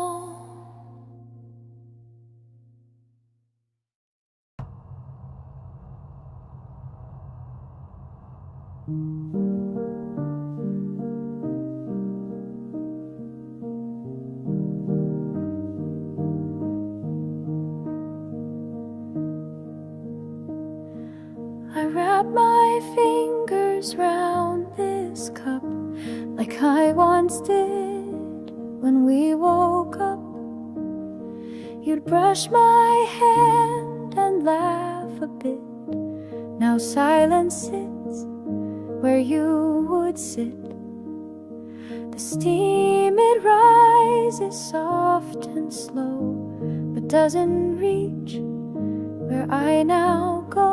Speaker 1: I wrap my fingers round this cup like I once did when we woke up. You'd brush my hand and laugh a bit. Now silence sits where you would sit. The steam, it rises soft and slow, but doesn't reach where I now go.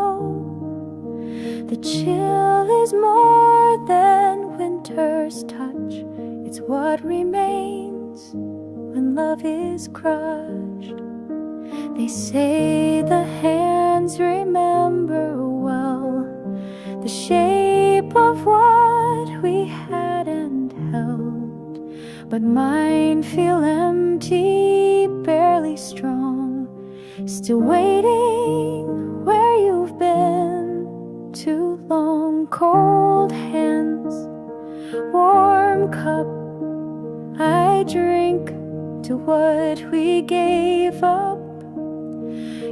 Speaker 1: The chill is more than winter's touch, it's what remains when love is crushed. They say the hands remember well the shape of what we had and held, but mine feel empty, barely strong, still waiting where you've been too long. Cold hands, warm cup, I drink to what we gave up.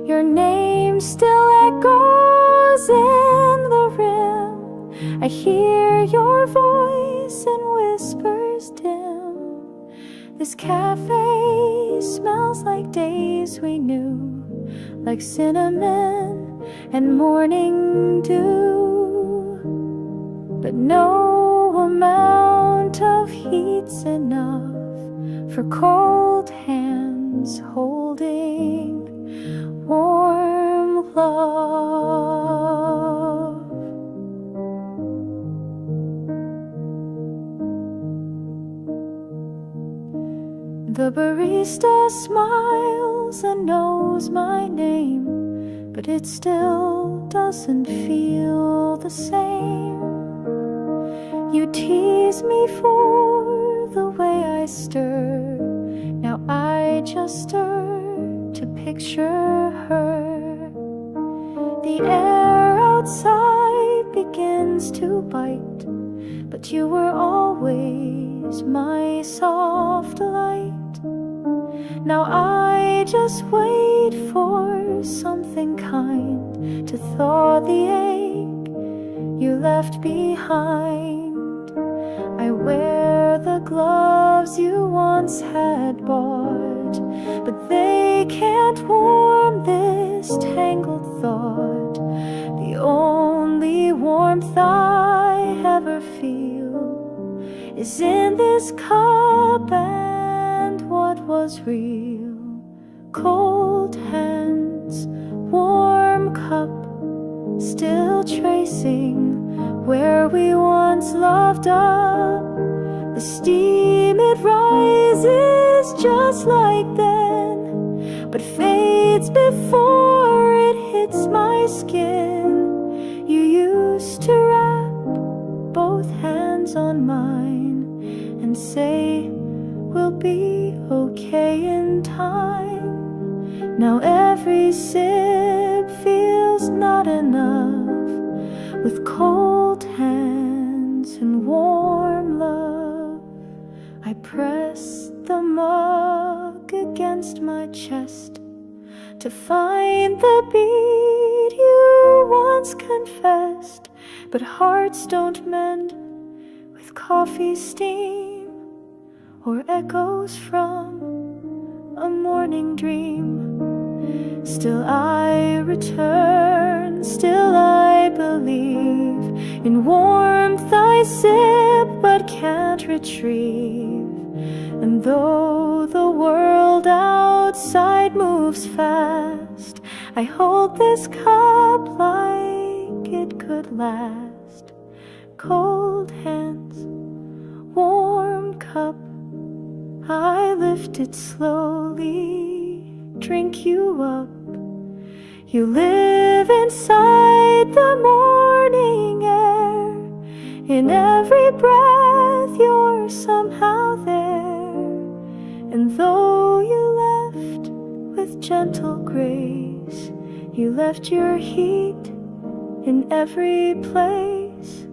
Speaker 1: Your name still echoes in the rim, I hear your voice in whispers dim. This cafe smells like days we knew, like cinnamon and morning dew. But no amount of heat's enough for cold hands holding warm love. The barista smiles and knows my name, but it still doesn't feel the same. You tease me for the way I stir. Now I just stir to picture her. The air outside begins to bite, but you were always my soft light. Now I just wait for something kind to thaw the ache you left behind. I wear the gloves you once had bought, but they can't warm this tangled thought. The only warmth I ever feel is in this cup, and what was real. Cold hands, warm cup, still tracing where we once loved up. The steam, it rises just like then, but fades before it hits my skin. You used to wrap both hands on mine and say, we'll be okay in time. Now every sip feels not enough, with cold hands and warm love. I press the mug against my chest to find the beat you once confessed. But hearts don't mend with coffee steam or echoes from a morning dream. Still I return, still I believe in warmth I sip but can't retrieve. And though the world outside moves fast, I hold this cup like it could last. Cold hands, warm cup, I lift it slowly, drink you up. You live inside the morning air. In every breath you're somehow there. And though you left with gentle grace, you left your heat in every place.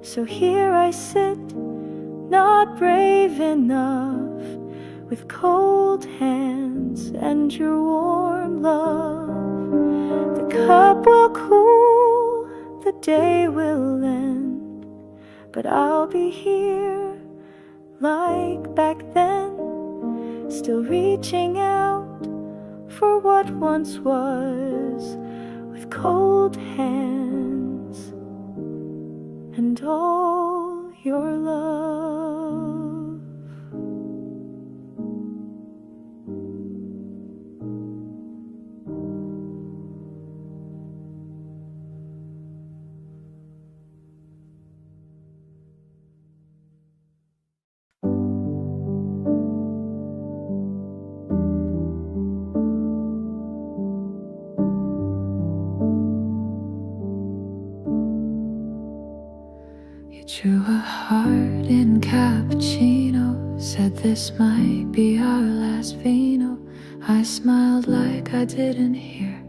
Speaker 1: So here I sit, not brave enough, with cold hands and your warm love. The cup will cool, the day will end, but I'll be here like back then, still reaching out for what once was, with cold hands and all your love. Drew a heart in cappuccino, said this might be our last vino. I smiled like I didn't hear,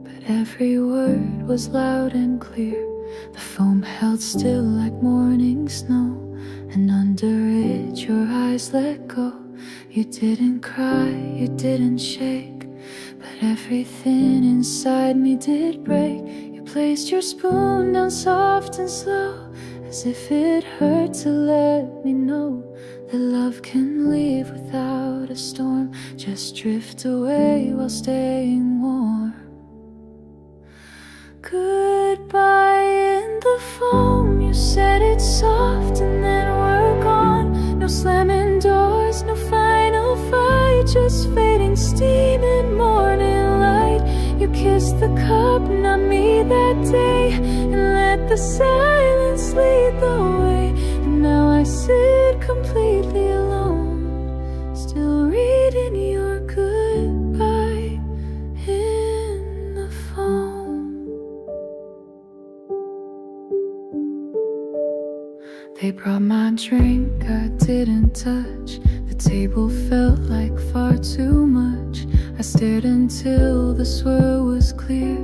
Speaker 1: but every word was loud and clear. The foam held still like morning snow, and under it your eyes let go. You didn't cry, you didn't shake, but everything inside me did break. You placed your spoon down soft and slow, as if it hurt to let me know that love can leave without a storm, just drift away while staying warm. Goodbye in the foam, you said it's soft and then we're gone. No slamming doors, no final fight, just fading steam in morning light. You kissed the cup, not me that day, and let the silence lead the way. And now I sit completely alone, my drink I didn't touch. The table felt like far too much. I stared until the swirl was clear,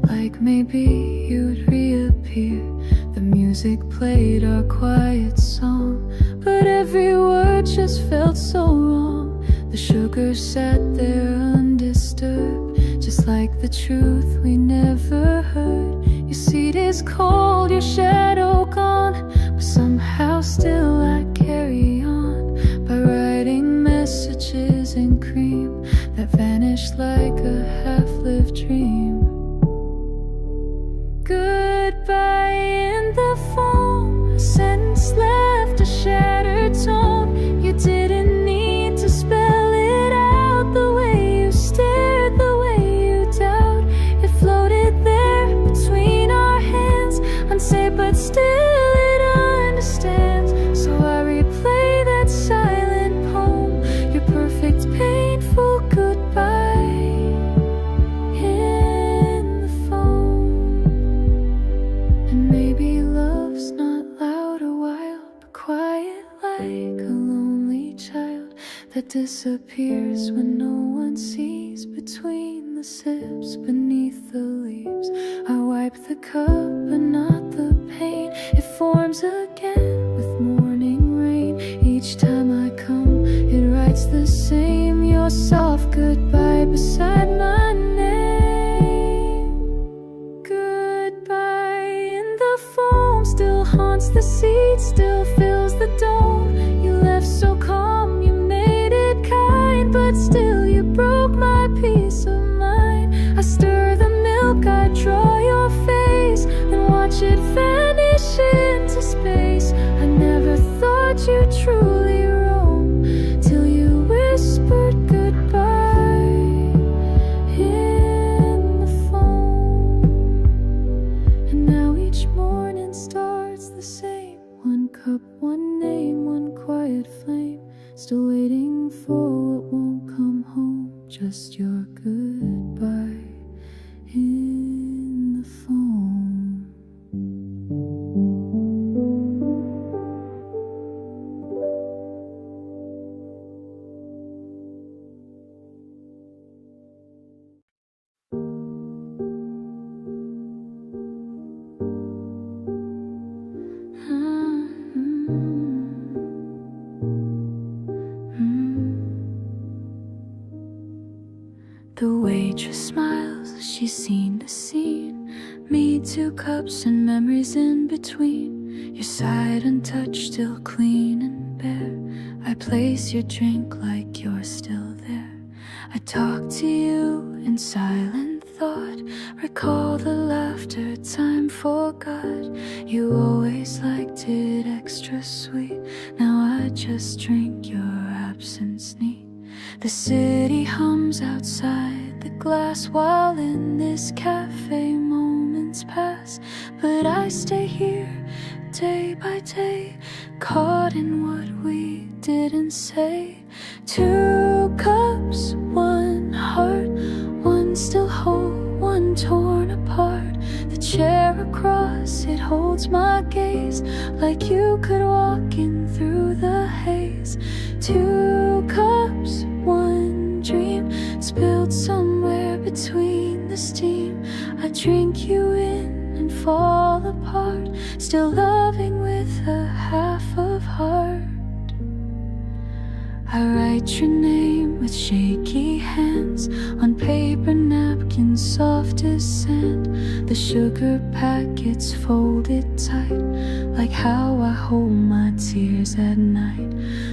Speaker 1: like maybe you'd reappear. The music played our quiet song, but every word just felt so wrong. The sugar sat there undisturbed, just like the truth we never heard. Your seat is cold, your shadow gone, but somehow still I carry on by writing messages in cream that vanished like a half-lived dream. Goodbye in the foam, a sentence left, a shattered tone. You didn't need to spell it out, the way you stared, the way you doubt. It floated there between our hands, unsaid but still it understands. So I replay that silent poem, your perfect painful goodbye in the foam. And maybe love's not loud or wild, but quiet like a lonely child that disappears when no one sees, between the sips beneath the leaves. I wipe the cup but not the pain, it forms again with morning rain. Each time I come it writes the same, your soft goodbye beside my name. Goodbye in the foam still haunts the seat, still fills the dome. You left so calm, you made it kind, but still you broke my peace of mind. I stir the milk, I draw your face, then watch it vanish into space. I never thought you'd truly roam, till you whispered goodbye in the foam. And now each morning starts the same, one cup, one name, one quiet flame, still waiting for what won't come home, just your goodbye in the foam. The waitress smiles, she's seen the scene, me, 2 cups and memories in between. Your side untouched, still clean and bare. I place your drink like you're still there. I talk to you in silent thought, recall the laughter time forgot. You always liked it extra sweet, now I just drink your absence neat. The city hums outside the glass, while in this cafe moments pass. But I stay here day by day, caught in what we didn't say. 2 cups, 1 heart, one still whole, one torn apart. The chair across it holds my gaze, like you could walk in through the haze. 2 cups, 1 dream, spilled somewhere between the steam. I drink you in and fall apart, still loving with a half of heart. I write your name with shaky hands on paper napkins soft as sand. The sugar packets folded tight, like how I hold my tears at night.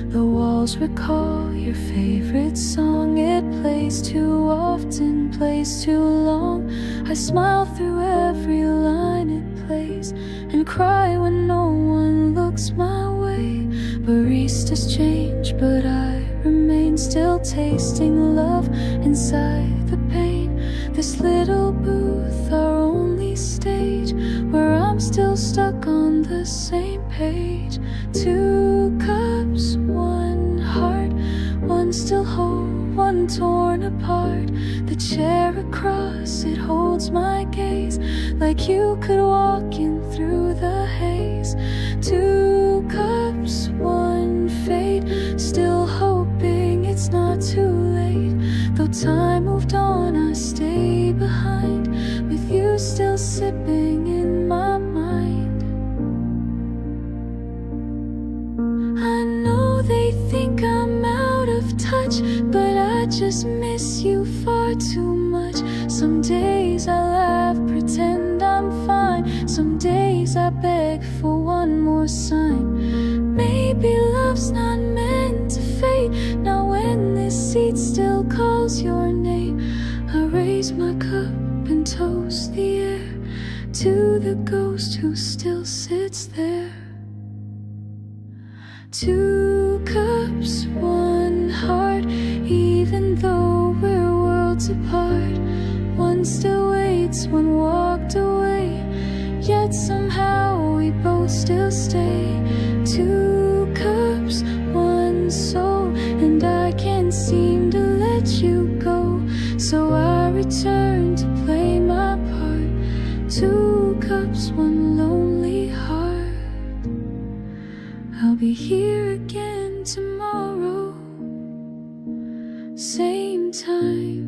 Speaker 1: The walls recall your favorite song, it plays too often, plays too long. I smile through every line it plays, and cry when no one looks my way. Baristas change, but I remain, still tasting love inside the pain. This little booth, our only stage, where I'm still stuck on the same page. 2 cups, 1 heart, one still whole, one torn apart. The chair across, it holds my gaze, like you could walk in through the haze. Two cups, one fate, still hoping it's not too late. Though time moved on, I stay behind, with you still sipping in my mind. I know they think I'm out of touch, but I just miss you far too much. Some days I laugh, pretend I'm fine. Some days I beg for one more sign. Maybe love's not meant to fade. Now when this seat still calls your name, I raise my cup and toast the air to the ghost who still sits there. Two cups, one heart, even though we're worlds apart. One still waits, one walked away, yet somehow we both still stay. Two cups, one soul, and I can't seem to let you go. So I return to play my part. Two cups, one lonely heart. I'll be here again tomorrow, same time.